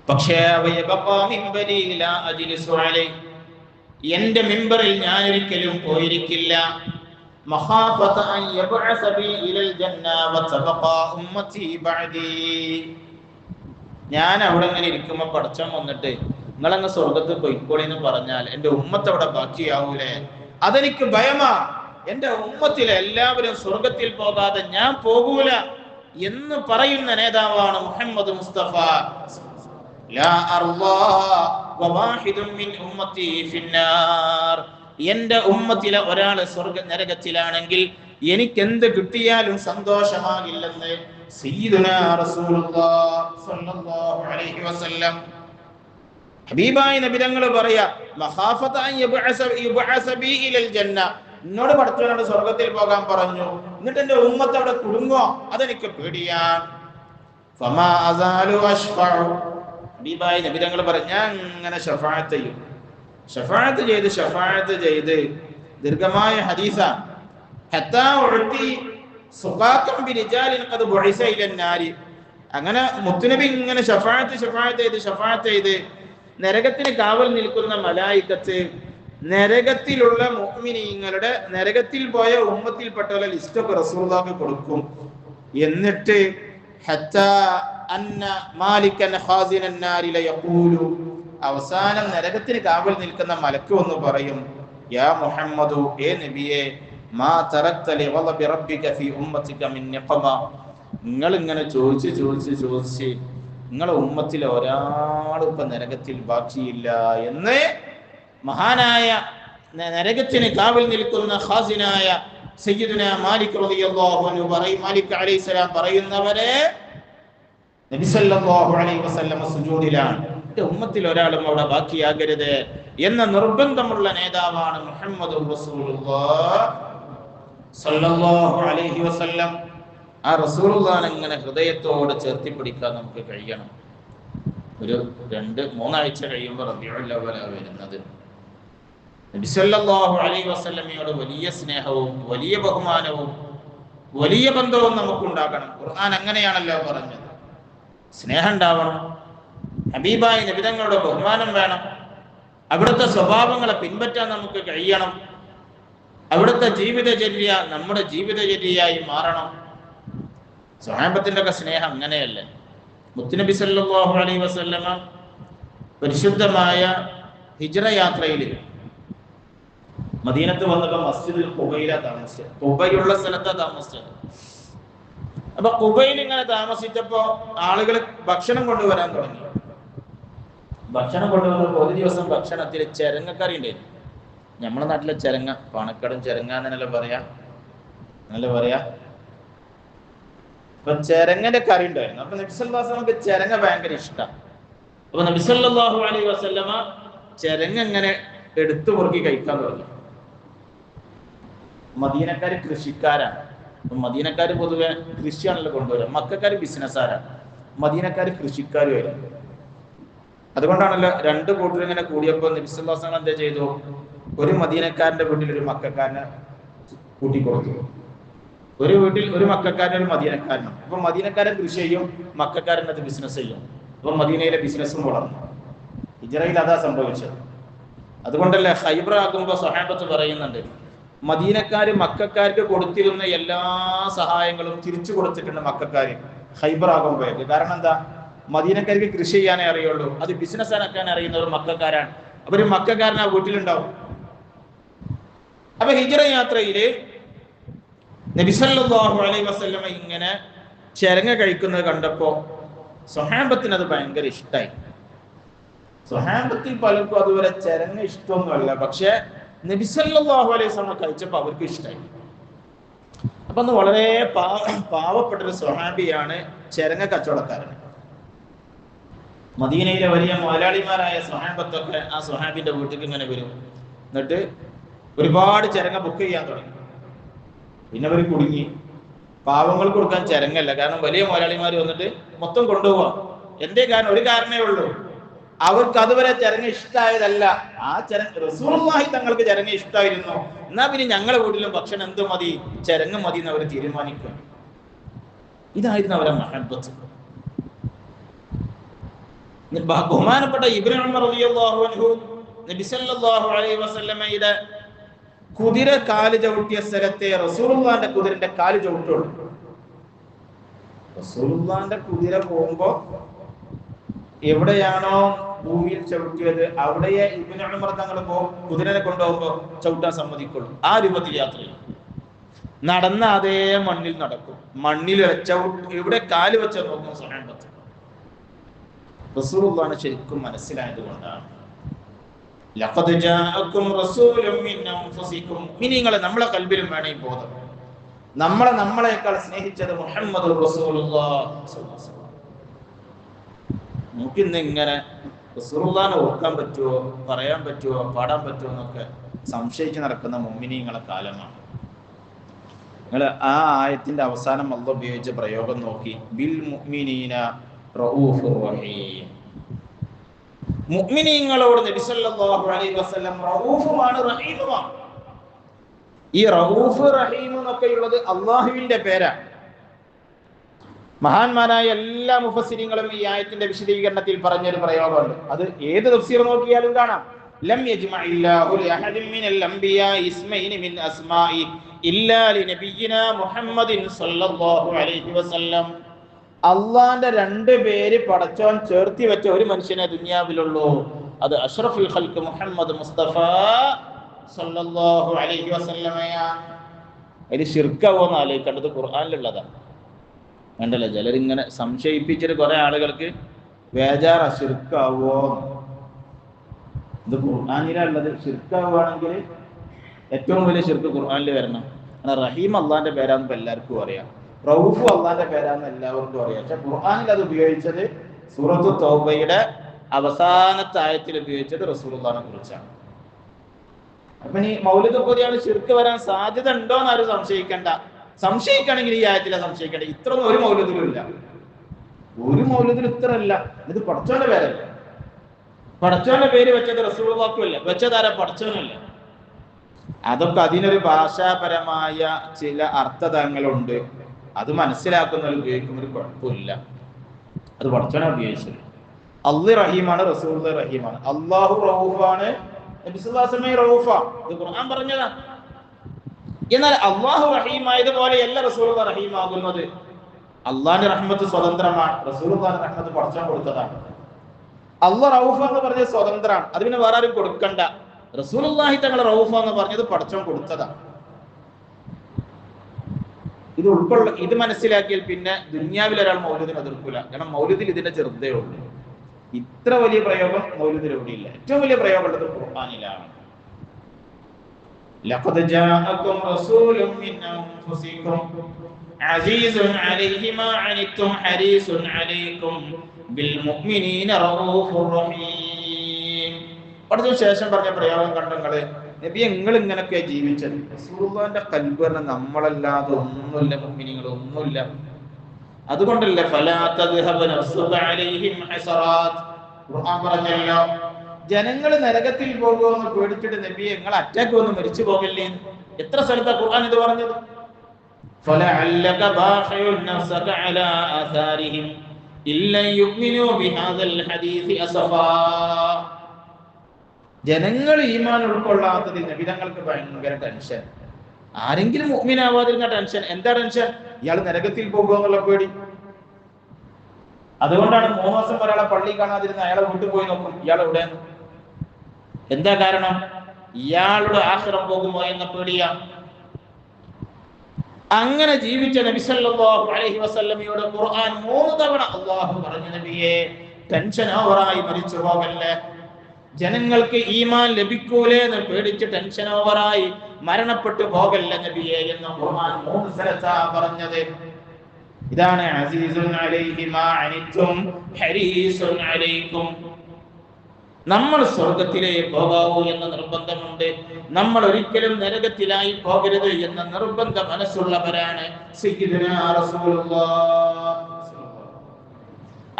പക്ഷേ എന്റെ മിമ്പറിൽ ഞാൻ ഒരിക്കലും പോയിരിക്കില്ല. മഖാഫത അൻ യബ്അസ ബി ഇലൽ ജന്ന വതബഖാ ഉമ്മതി ബഅദി. ഞാൻ അവിടെ ഇങ്ങനെ ഇരിക്കുമ്പോൾ പടച്ചോൻ വന്നിട്ട് നിങ്ങളങ്ങ് സ്വർഗത്തിൽ പോയിക്കോളി എന്ന് പറഞ്ഞാൽ എൻ്റെ ഉമ്മത്ത് അവിടെ ബാക്കിയാവൂലേ? അതെനിക്ക് ഭയമാ. എൻ്റെ ഉമ്മത്തിലെ എല്ലാവരും സ്വർഗത്തിൽ പോകാതെ ഞാൻ പോകൂല എന്ന് പറയുന്ന നേതാവാണ് മുഹമ്മദ് മുസ്തഫ. ലാ അർളാ വവാഹിദുൻ മിൻ ഉമ്മത്തി ഫിന്നാർ. എൻ്റെ ഉമ്മത്തിലെ ഒരാൾ നരകത്തിലാണെങ്കിൽ എനിക്ക് എന്ത് കിട്ടിയാലും സന്തോഷമാകില്ലെന്ന് സയ്യിദുനാ റസൂലുള്ളാഹി സ്വല്ലല്ലാഹു അലൈഹി വസല്ലം. ഹബീബായ നബി തങ്ങൾ പറയാ, മഖാഫത അൻ യബ്അസ ബി ഇലൽ ജന്ന. എന്നോട് പടച്ചവനോട് സ്വർഗത്തിൽ പോകാൻ പറഞ്ഞു, എന്നിട്ട് എൻ്റെ ഉമ്മത്ത് അവിടെ കുടുങ്ങോ, അതെനിക്ക് പേടിയാണ്. ഫമാ അസാലു അശ്ഫഉ. ഹബീബായ നബി തങ്ങൾ പറയാ, ഞാൻ അങ്ങനെ ശഫാഅത്ത് ചെയ്യും. ഷഫാഅത്ത് ചെയ്ത് ദീർഘമായ ഹദീസ. ഹത്താ ഉഅതി സുഖാകം ബിരിജാലിൻ ഖദ് ബുഇസ ഇലൻ നാരി. അങ്ങനെ മുത്തുനബി ഇങ്ങനെ ഷഫാഅത്ത് ചെയ്ത് നരകത്തിന് കാവൽ നിൽക്കുന്ന മലായികത്ത് നരകത്തിലുള്ള മുഅ്മിനീങ്ങളുടെ നരകത്തിൽ പോയ ഉമ്മത്തിൽപ്പെട്ടവരുടെ ലിസ്റ്റൊക്കെ റസൂലുള്ളാഹിക്ക് കൊടുക്കും. എന്നിട്ട് ഹത്താ അന്ന മാലികൻ ഖാസിനൻ നാരി ലയഖൂലു. അവസാനം നരകത്തിന് കാവൽ നിൽക്കുന്ന മലക്ക് ഒന്ന് പറയും, യാ മുഹമ്മദു, ഏ നബിയെ, മാ തറക്ത ലിഗളബി റബ്ബിക ഫീ ഉമ്മതിക മിൻ നിഖമ. നിങ്ങൾ ഇങ്ങനെ ചോദിച്ച് നിങ്ങളെ ഉമ്മത്തിലെ ഒരാളും ഇപ്പൊ നരകത്തിൽ ബാക്കിയില്ല എന്ന് മഹാനായ നരകത്തിന് കാവൽ നിൽക്കുന്ന ഖാസിനായ സയ്യിദുനാ മാലിക് റളിയല്ലാഹു അൻഹു പറയും. മാലിക് അലൈഹിസ്സലാം പറയുന്നവരെ നബി സല്ലല്ലാഹു അലൈഹി വസല്ലം സുജൂദിലാണ്. ഉമ്മത്തിൽ ഒരാളും അവിടെ ബാക്കിയാകരുത് എന്ന നിർബന്ധമുള്ള നേതാവാണ് മുഹമ്മദ് റസൂലുള്ളാഹി സ്വല്ലല്ലാഹു അലൈഹി വസല്ലം. ആ റസൂലുള്ളാഹിനെ ഇങ്ങനെ ഹൃദയത്തോട് ചേർത്തി പിടിക്കാൻ നമുക്ക് കഴിയണം. ഒരു 2-3 ആഴ്ച കഴിയുമ്പോൾ റബീഉൽ അവ്വലാണ് വരുന്നത്. നബി സല്ലല്ലാഹു അലൈഹി വസല്ലമയോട് വലിയ സ്നേഹവും വലിയ ബഹുമാനവും വലിയ ബന്ധവും നമുക്കുണ്ടാകണം. ഖുർആൻ അങ്ങനെയാണല്ലോ പറഞ്ഞത്. സ്നേഹം ഉണ്ടാവണം, ഹബീബായ നബിതങ്ങളുടെ ബഹുമാനം വേണം, അവിടുത്തെ സ്വഭാവങ്ങളെ പിൻപറ്റാൻ നമുക്ക് കഴിയണം, അവിടുത്തെ ജീവിതചര്യ നമ്മുടെ ജീവിതചര്യയായി മാറണം. സ്വഹാബത്തിന്റെ ഒക്കെ സ്നേഹം അങ്ങനെയല്ലേ. മുത്തുനബി സല്ലല്ലാഹു അലൈഹി വസല്ലമ പരിശുദ്ധമായ ഹിജ്റ യാത്രയിൽ മദീനത്ത് വന്നപ്പോൾ മസ്ജിദുൽ ഖുബൈല താമസിച്ചത്. ഖുബയുള്ള സ്ഥലത്താണ് താമസിച്ചത്. അപ്പൊ ഖുബൈൽ ഇങ്ങനെ താമസിച്ചപ്പോ ആളുകൾ ഭക്ഷണം കൊണ്ടുവരാൻ തുടങ്ങി. ഭക്ഷണം കൊണ്ടുവന്നപ്പോൾ ഒരു ദിവസം ഭക്ഷണത്തിൽ ചെരങ്ങക്കറി ഉണ്ടായിരുന്നു. നമ്മുടെ നാട്ടിലെ ചെരങ്ങ, പാണക്കാടും ചെരങ്ങ എന്നല്ലേ പറയാ. അപ്പൊ ചെരങ്ങന്റെ കറി ഉണ്ടായിരുന്നു. അപ്പൊ നബി സല്ലല്ലാഹു അലൈഹി വസല്ലമക്ക് ചെരങ്ങ ഭയങ്കര ഇഷ്ടമാണ്. അപ്പൊ നബി സല്ലല്ലാഹു അലൈഹി വസല്ലമ ചെരങ്ങ ഇങ്ങനെ എടുത്തു മുറുക്കി കഴിക്കാൻ തുടങ്ങി. മദീനക്കാര് കൃഷിക്കാരാണ്. മദീനക്കാര് പൊതുവെ കൃഷിയാണല്ലോ കൊണ്ടുവരിക. മക്കക്കാര് ബിസിനസ്സുകാരാണ്, മദീനക്കാര് കൃഷിക്കാരുമായിരുന്നു. അതുകൊണ്ടാണല്ലോ 2 കൂട്ടർ ഇങ്ങനെ കൂടിയപ്പോൾ നബി സല്ലല്ലാഹു അലൈഹി വസല്ലം എന്താ ചെയ്തു? ഒരു മദീനക്കാരന്റെ വീട്ടിൽ ഒരു മക്കക്കാരനെ കൂട്ടിക്കൊടുത്തു. ഒരു വീട്ടിൽ ഒരു മക്കക്കാരനും ഒരു മദീനക്കാരനും. അപ്പൊ മദീനക്കാരൻ കൃഷി ചെയ്യും, മക്കക്കാരൻ അത് ബിസിനസ് ചെയ്യും. അപ്പൊ മദീനയിലെ ബിസിനസ്സും വളർന്നു. ഹിജ്റയിൽ അതാ സംഭവിച്ചത്. അതുകൊണ്ടല്ലേ ഖൈബർ ആകുമ്പോൾ സ്വഹാബത്ത് പറയുന്നുണ്ട്, മദീനക്കാര് മക്കക്കാർക്ക് കൊടുത്തിരുന്ന എല്ലാ സഹായങ്ങളും തിരിച്ചു കൊടുത്തിട്ടുണ്ട് മക്കക്കാര് ഖൈബർ ആകുമ്പോഴേക്ക്. കാരണം എന്താ? മദീനക്കാർക്ക് കൃഷി ചെയ്യാനേ അറിയുള്ളൂ, അത് ബിസിനസ് ആക്കാൻ അറിയുന്നവർ മക്കക്കാരാണ്. അവര് മക്കക്കാരൻ ആ വീട്ടിലുണ്ടാവും. അപ്പൊ ഹിജ്റ യാത്രയില് നബി സല്ലല്ലാഹു അലൈഹി വസല്ലമ ഇങ്ങനെ ചെരങ്ങ കഴിക്കുന്നത് കണ്ടപ്പോ സ്വഹാബത്തിന് അത് ഭയങ്കര ഇഷ്ടമായി. സ്വഹാബത്തിൽ പലർക്കും അതുവരെ ചെരങ്ങ ഇഷ്ടമൊന്നുമല്ല, പക്ഷെ നബി സല്ലല്ലാഹു അലൈഹി വസല്ലം കഴിച്ചപ്പോ അവർക്ക് ഇഷ്ടമായി. അപ്പൊ അന്ന് വളരെ പാവപ്പെട്ടൊരു സ്വഹാബിയാണ് ചെരങ്ങ കച്ചവടക്കാരൻ. മദീനയിലെ വലിയ മുതലാളിമാരായ സ്വഹാബത്തൊക്കെ ആ സ്വഹാബിന്റെ വീട്ടിൽ ഇങ്ങനെ വരും. എന്നിട്ട് ഒരുപാട് ചെരങ്ങ ബുക്ക് ചെയ്യാൻ തുടങ്ങി. പിന്നെ അവർ കുടുങ്ങി. പാവങ്ങൾക്ക് കൊടുക്കാൻ ചെരങ്ങല്ല, കാരണം വലിയ മുതലാളിമാർ വന്നിട്ട് മൊത്തം കൊണ്ടുപോവാം. എന്തേ കാരണം? ഒരു കാരണമേ ഉള്ളൂ, അവർക്ക് അതുവരെ ചെരങ്ങ ഇഷ്ടമായതല്ല. ആ റസൂലുള്ളാഹി തങ്ങൾക്ക് ചെരങ്ങ ഇഷ്ടമായിരുന്നു. എന്നാ പിന്നെ ഞങ്ങളുടെ വീട്ടിലും ഭക്ഷണം എന്ത് മതി, ചെരങ്ങ മതി എന്ന് അവർ തീരുമാനിക്കും. ഇതായിരുന്നു അവരെ മഹബത്ത്. ബഹുമാനപ്പെട്ട ഇബ്നു ഉമർ റളിയല്ലാഹു അൻഹു നബി സല്ലല്ലാഹു അലൈഹി വസല്ലമയുടെ കുതിര കാല് ചവിട്ടിയ സ്ഥലത്തെ റസൂലുള്ളാന്റെ കുതിരന്റെ കാല് ചവിട്ടുള്ളൂ. റസൂലുള്ളാന്റെ കുതിര പോകുമ്പോ എവിടെയാണോ ഭൂമിയിൽ ചവിട്ടിയത് അവിടെയെ ഇബ്നു ഉമർ തങ്ങൾ കുതിരനെ കൊണ്ടുപോകുമ്പോ ചവിട്ടാൻ സമ്മതിക്കുള്ളൂ. ആ രൂപത്തിൽ യാത്ര ചെയ്യും. നടന്ന അതേ മണ്ണിൽ നടക്കും. മണ്ണിൽ എവിടെ കാല് വെച്ച നോക്കും സ്വഹാബത്ത്. റസൂലുള്ളാഹിനെ ശരിക്കും മനസ്സിലായത് കൊണ്ടാണ് ലഖദ് ജാഅക്കും റസൂലും മിൻ അൻഫുസിക്കും. മുഅ്മിനീങ്ങളെ നമ്മളെ കൽബിലും വേണം ഈ ബോധം. നമ്മളെക്കാൾ സ്നേഹിച്ചത് മുഹമ്മദുർ റസൂലുള്ളാഹി സ്വല്ലല്ലാഹു അലൈഹി വസല്ലം. നമുക്കിന്ന് ഇങ്ങനെ റസൂലുള്ളാഹിനെ ഓർക്കാൻ പറ്റുമോ, പറയാൻ പറ്റുമോ, പാടാൻ പറ്റുമോ എന്നൊക്കെ സംശയിച്ച് നടക്കുന്ന മുഅ്മിനീങ്ങളെ കാലമാണ്. നിങ്ങൾ ആ ആയത്തിന്റെ അവസാനം അല്ലാഹു ഉപയോഗിച്ച പ്രയോഗം നോക്കി, ബിൽ മുഅ്മിനീന റഊഫുർ റഹീം. മുഅ്മിനീങ്ങളോട് നബി സല്ലല്ലാഹു അലൈഹി വസല്ലം റഊഫുമാണ് റഹീമുമാണ്. ഈ റഊഫ് റഹീം എന്നൊക്കെയുള്ളത് അള്ളാഹുവിന്റെ പേരാണ്. മഹാന്മാരായ എല്ലാ മുഫസ്സിരീങ്ങളും ഈ ആയത്തിന്റെ വിശദീകരണത്തിൽ പറഞ്ഞൊരു പ്രയോഗമുണ്ട്. അത് ഏത് തഫ്സീർ നോക്കിയാലും കാണാം. ലം യജ്മഇല്ലാഹു ലിഅഹദിൻ മിനൽ അംബിയാ ഇസ്മൈനി മിൻ അസ്മാഇ ഇല്ലാ ലിനബിയിനാ മുഹമ്മദിൻ സല്ലല്ലാഹു അലൈഹി വസല്ലം. അള്ളാന്റെ രണ്ട് പേര് പടച്ചോൻ ചേർത്തി വെച്ച ഒരു മനുഷ്യനെ ദുനിയാവിലുള്ളൂ. അത് അഷ്റഫുൽ ഖൽഖ് മുഹമ്മദ് മുസ്തഫ സല്ലല്ലാഹു അലൈഹി വസല്ലമയാണ്. അതിൽ ശിർക്കാവോന്ന് ആലോചിക്കേണ്ടത് ഖുർആനിലുള്ളതാണ്. വേണ്ടല്ലോ, ചിലരിങ്ങനെ സംശയിപ്പിച്ചിട്ട് കുറെ ആളുകൾക്ക് വേജാറ ശിർക്കാവോ. ഇത് ഖുർആനിലുള്ളത്. ശിർക്കാവുകയാണെങ്കിൽ ഏറ്റവും വലിയ ശിർക്ക് ഖുർആനിൽ വരണം. റഹീം അള്ളാന്റെ പേരാന്ന് ഇപ്പൊ എല്ലാവർക്കും അറിയാം, റഊഫ് അള്ളാന്റെ പേരാന്ന് എല്ലാവർക്കും അറിയാം. പക്ഷെ ഖുർആനിൽ അത് ഉപയോഗിച്ചത് സൂറത്തു തൗബയുടെ അവസാനത്തെ ആയത്തിൽ ഉപയോഗിച്ചത് റസൂലുള്ളാഹിനെ കുറിച്ചാണ്. അപ്പൊ ഈ മൗലിദ് ഓതിയാണ് ശിർക്ക് വരാൻ സാധ്യത ഉണ്ടോ എന്ന് ആരും സംശയിക്കണ്ട. സംശയിക്കുകയാണെങ്കിൽ ഈ ആയത്തിലെ സംശയിക്കണ്ട. ഇത്രയൊന്നും ഒരു മൗലിദിലും ഇല്ല. ഒരു മൗലിദിലും ഇത്ര അല്ല. ഇത് പടച്ചോന്റെ പേരല്ല. പടച്ചോന്റെ പേര് വെച്ചത് റസൂലുള്ളാഹിക്കും അല്ല, വെച്ചതാരാ? പടച്ചോനല്ല. അതൊക്കെ അതിനൊരു ഭാഷാപരമായ ചില അർത്ഥതങ്ങളുണ്ട്. അത് മനസ്സിലാക്കുന്നവർ ഉപയോഗിക്കുന്ന ഒരു കുഴപ്പമില്ല. അത് പടച്ചോനെ ഉപയോഗിച്ചത്. അള്ളാഹു റഹീമാണ്, റസൂലുള്ളാഹി റഹീമാണ്. അള്ളാഹു റഊഫാണ്, നബി സല്ലല്ലാഹു അലൈഹി വസല്ലം റഊഫാണ്. ഇത് ഖുർആൻ പറഞ്ഞതാണ്. എന്നാൽ അള്ളാഹു റഹീമായതുപോലെ എല്ലാ റസൂലുള്ളാഹി റഹീമാകുന്നത്. അള്ളാഹിന്റെ റഹ്മത്ത് സ്വതന്ത്രമാണ്, റസൂലുള്ളാഹിന്റെ റഹ്മത്ത് പടച്ചോൻ കൊടുത്തതാണ്. അള്ളാഹ് റഊഫ് എന്ന് പറഞ്ഞത് സ്വതന്ത്രമാണ്, അത് പിന്നെ വേറെ ആരും കൊടുക്കണ്ട. റസൂലുള്ളാഹി തങ്ങൾ റഊഫ് എന്ന് പറഞ്ഞത് പടച്ചോൻ കൊടുത്തതാണ്. ഇത് മനസ്സിലാക്കിയാൽ പിന്നെ ദുനിയാവിൽ ഒരാൾ മൗലിദിനെ എതിർക്കില്ല. കാരണം മൗലിദിൽ ഇതിന്റെ ചെറുതേ ഉള്ളൂ. ഇത്ര വലിയ പ്രയോഗം മൗലിദിൽ എവിടെയില്ല. ഏറ്റവും വലിയ പ്രയോഗം ഉള്ളത് ഖുർആനിലാണ്. ലഖദ് ജാഅക്കും റസൂലും മിൻ അൻഫുസിക്കും അസീസുൻ അലൈഹി മാ അനിത്തും ഹരീസുൻ അലൈക്കും ബിൽ മുഅ്മിനീന റഊഫുർ റഹീം. അതിനു ശേഷം പറഞ്ഞ പ്രയോഗം കണ്ടങ്ങള്, നബി നിങ്ങൾ ഇങ്ങനൊക്കെ ജീവിച്ചത്. റസൂലുള്ളാഹിന്റെ ഖൽബ് പറഞ്ഞ നമ്മളല്ലാതെ ഒന്നുമില്ല, മുഅ്മിനീങ്ങൾ ഒന്നുമില്ല. അതുകൊണ്ടല്ലേ ഫലാ തദ്ഹബ നഫ്സുക അലൈഹിം ഹസറാത്ത്. ഖുർആൻ പറഞ്ഞല്ലോ, ജനങ്ങൾ നരകത്തിൽ പോകുമെന്ന് പേടിച്ചിട്ട് നബിയെ നിങ്ങൾ അറ്റാക്ക് വന്ന് മരിച്ചു പോകില്ലേ. എത്ര സ്ഥലത്താ ഖുർആൻ ഇത് പറഞ്ഞത്? ഫലഅല്ലക ബാഖിഉൻ നഫ്സക അലാ ആസാരിഹിം ഇല്ല യുഅ്മിനൂ ബിഹാദൽ ഹദീസ് അസഫാ. ജനങ്ങൾ ഈമാൻ ഉൾക്കൊള്ളാത്തതിൽ നബി തങ്ങൾക്ക് ഭയങ്കര ടെൻഷൻ. ആരെങ്കിലും മുഅ്മിനാവാതിരുന്ന ടെൻഷൻ. എന്താ ടെൻഷൻ? ഇയാൾ നരകത്തിൽ പോകുക എന്നുള്ള പേടി. അതുകൊണ്ടാണ് 3 മാസം ഒരാളെ പള്ളി കാണാതിരുന്ന അയാളെ വീട്ടിൽ പോയി നോക്കും, ഇയാൾ എവിടെ. എന്താ കാരണം? ഇയാളുടെ ആഖിറം പോകുമോ എന്ന പേടിയാ. അങ്ങനെ ജീവിച്ച നബി സല്ലല്ലാഹു അലൈഹി വസല്ലമയോട് ഖുർആൻ 3 തവണ അല്ലാഹു പറഞ്ഞു, നബിയെ ടെൻഷൻ ഓവറായി മരിച്ചു പോകല്ലേ, ജനങ്ങൾക്ക് ഈമാൻ ലഭിക്കൂലേ എന്ന് പേടിച്ച് ടെൻഷൻ ഓവറായി മരണപ്പെട്ടു പോകല്ല നബിയെ എന്ന് ഖുർആൻ 3 സ്ഥലത്താ പറഞ്ഞത്. ഇതാണ് അസീസുൻ അലൈഹി മാ അനിത്തും ഹരീസുൻ അലൈക്കും. നമ്മൾ സ്വർഗത്തിലേക്ക് പോകാവൂ എന്ന നിർബന്ധമുണ്ട്. നമ്മൾ ഒരിക്കലും നരകത്തിലായി പോകരുത് എന്ന നിർബന്ധ മനസ്സുള്ളവരാണ് സയ്യിദുനാ റസൂലുള്ളാഹ്.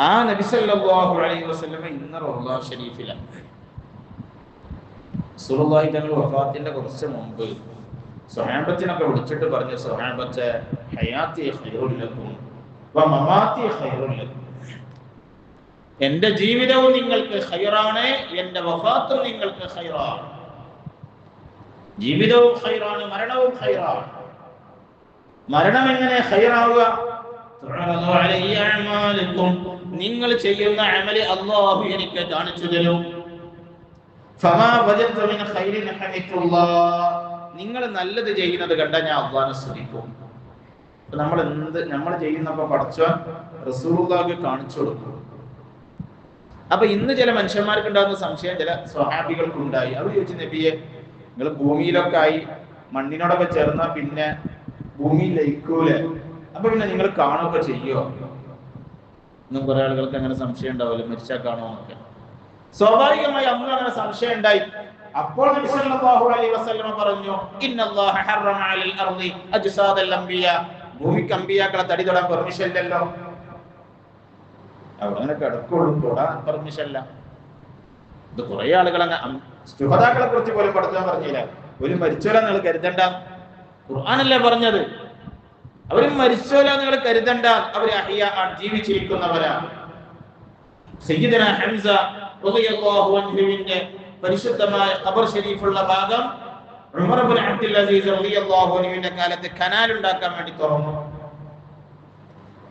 ആ നബി സല്ലല്ലാഹു അലൈഹി വസല്ലം ഇന്ന് റൗള ഷരീഫിലാണ്. റസൂലുള്ളാഹി തങ്ങൾ വഫാത്തിന്റെ കുറച്ച് മുമ്പ് സ്വഹാബത്തിനൊക്കെ വിളിച്ചിട്ട് പറഞ്ഞു, സ്വഹാബത്തെ ഹയാത്തി ഖൈറുൽ ലക്കും വ മമാത്തി ഖൈറുൽ ലക്കും. എന്റെ ജീവിതവും നിങ്ങൾക്ക് ഖൈറാണ്, എന്റെ വഫാത്തും നിങ്ങൾക്ക് ഖൈറാണ്. ജീവിതവും ഖൈറാണ്, മരണവും ഖൈറാണ്. മരണം എങ്ങനെ ഖൈറാവുക? നിങ്ങൾ ചെയ്യുന്ന അമല് അല്ലാഹു എനിക്ക് കാണിച്ചു തരും. നിങ്ങൾ നല്ലത് ചെയ്യുന്നത് കണ്ട ഞാൻ അല്ലാഹുവിനെ സ്തുതിക്കും. നമ്മൾ ചെയ്യുന്നപ്പോ പടച്ചോൻ റസൂലുള്ളാഹിക്ക് കാണിച്ചു കൊടുക്കും. അപ്പൊ ഇന്ന് ചില മനുഷ്യന്മാർക്ക് ഉണ്ടാകുന്ന സംശയം ചില സ്വഹാബികൾക്ക് ഉണ്ടായി. അവർ ചോദിച്ചു, നബിയെ, നിങ്ങൾ ഭൂമിയിലൊക്കെ ആയി മണ്ണിനോടൊക്കെ ചേർന്ന പിന്നെ ഭൂമിയിൽ ലയിക്കൂലെ, അപ്പൊ പിന്നെ നിങ്ങൾ കാണുകയൊക്കെ ചെയ്യോ? ഇന്നും കുറെ ആളുകൾക്ക് അങ്ങനെ സംശയം ഉണ്ടാവില്ല, മരിച്ചാൽ കാണുമോ എന്നൊക്കെ. സ്വാഭാവികമായി അന്ന് അങ്ങനെ സംശയം ഉണ്ടായി. അപ്പോൾ നബി സല്ലല്ലാഹു അലൈഹി വസല്ലം പറഞ്ഞു, ഇന്നല്ലാഹ ഹറമ അലൽ അർളി അജ്സാദൽ അംബിയാ. ഭൂമിക്ക് അമ്പിയാക്കളെ തടി തൊടാൻ പെർമിഷൻ ഇല്ലല്ലോ. അവിടെ കിടക്കുള്ളൂ, തൊടാൻ പെർമിഷൻ ഇല്ല. ഇത് കുറെ ആളുകൾ ശുഹദാക്കളെ കുറിച്ച് പോലും പഠിച്ചാൻ പറഞ്ഞില്ല. ഒരു മരിച്ചോല നിങ്ങൾ കരുതണ്ട, ഖുർആനല്ലേ പറഞ്ഞത്. അവരും മരിച്ചോല നിങ്ങൾ കരുതണ്ട, അവര് ജീവിച്ചിരിക്കുന്നവരാണ്. സയ്യിദന ഹംസ റളിയല്ലാഹു അൻഹുവിന്റെ പരിശുദ്ധമായ ഖബർ ഷരീഫുള്ള ഭാഗം ഉമർ ഇബ്നു അബ്ദുൽ അസീസ് റളിയല്ലാഹു അൻഹുവിന്റെ കാലത്ത് കനാൽ ഉണ്ടാക്കാൻ വേണ്ടി തുറന്നു.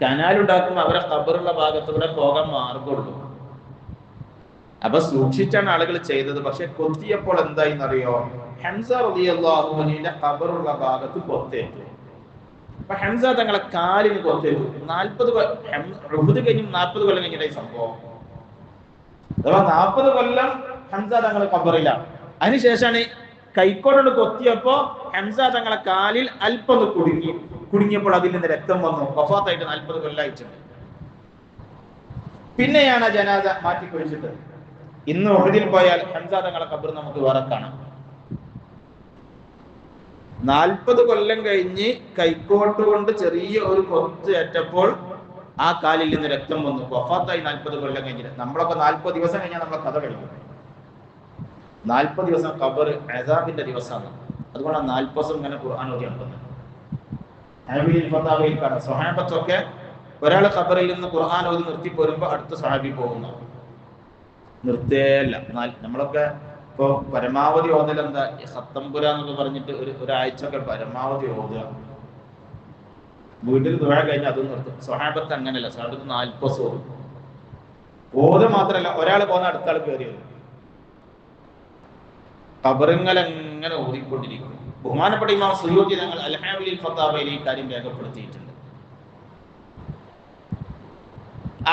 കനാൽ ഉണ്ടാക്കുമ്പോൾ അവരെ ഖബറുള്ള ഭാഗത്തൂടെ പോകാൻ മാർഗമുള്ളൂ. അപ്പൊ സൂക്ഷിച്ചാണ് ആളുകൾ ചെയ്തത്. പക്ഷെ കൊത്തിയപ്പോൾ എന്തായിന്നറിയോ? ഹംസ റളിയല്ലാഹു അൻഹുവിന്റെ ഖബറുള്ള ഭാഗത്ത് കൊത്തേറ്റു. അപ്പൊ ഹംസ തങ്ങളെ കാലിന് കൊത്തേറ്റു. 40 ഉഹുദ് കഴിഞ്ഞും 40 കൊല്ലം കഴിഞ്ഞിട്ടായി സംഭവം. അഥവാ 40 കൊല്ലം ഹംസ തങ്ങളെ ഖബറിലാണ്. അതിനുശേഷമാണ് കൈക്കോട്ടോട് കൊത്തിയപ്പോ ഹംസ തങ്ങളെ കാലിൽ അല്പം കുടുങ്ങിയപ്പോൾ അതിൽ നിന്ന് രക്തം വന്നു. വഫാത്തായിട്ട് 40 കൊല്ലായിട്ടുണ്ട്. പിന്നെയാണ് ആ ജനാസ മാറ്റിക്കൊഴിച്ചിട്ട്. ഇന്ന് ഉഹദിൽ പോയാൽ ഹംസ തങ്ങളെ ഖബർ നമുക്ക് വേറെ കാണാം. 40 കൊല്ലം കഴിഞ്ഞ് കൈക്കോട്ട് കൊണ്ട് ചെറിയ ഒരു കൊത്ത് ഏറ്റപ്പോൾ ആ കാലിൽ നിന്ന് രക്തം വന്നു. വഫാത്തായി 40 കൊല്ലം കഴിഞ്ഞിട്ട്. നമ്മളൊക്കെ 40 ദിവസം കഴിഞ്ഞാൽ നമ്മളെ കഥ കഴിയും. 40 ദിവസം ഖബർ അസാബിന്റെ ദിവസമാണ്. അതുകൊണ്ടാണ് 40 ദിവസം ഇങ്ങനെ ഖുർആൻ ഓതി നടക്കുന്നത്. സ്വഹാബത്തൊക്കെ ഒരാൾ ഖബറിൽ നിന്ന് ഖുർആൻ ഓതി നിർത്തി പോരുമ്പോ അടുത്ത സ്വഹാബി പോകുന്നു. നിർത്തേല്ല. നമ്മളൊക്കെ ഇപ്പൊ പരമാവധി ഓതൽ എന്താ? സത്തംപുര എന്നൊക്കെ പറഞ്ഞിട്ട് ഒരാഴ്ച ഒക്കെ പരമാവധി ഓതുക. വീട്ടിൽ ദുആ കഴിഞ്ഞാൽ അതും നിർത്തും. സ്വഹാബത്ത് അങ്ങനെയല്ല. സ്വഹാബത്ത് 40 ദിവസം ഓത് മാത്രല്ല, ഒരാൾ പോകുന്ന അടുത്ത ആൾ കയറി വരും. ഖബറുകൾ എങ്ങനെ ഓതിക്കൊണ്ടിരിക്കും. ബഹുമാനപ്പെട്ട ഇമാം സുയൂത്തി തങ്ങൾ അൽ-ഹാവിലിൽ ഫതാവയിൽ ഈ കാര്യം രേഖപ്പെടുത്തിയിട്ടുണ്ട്.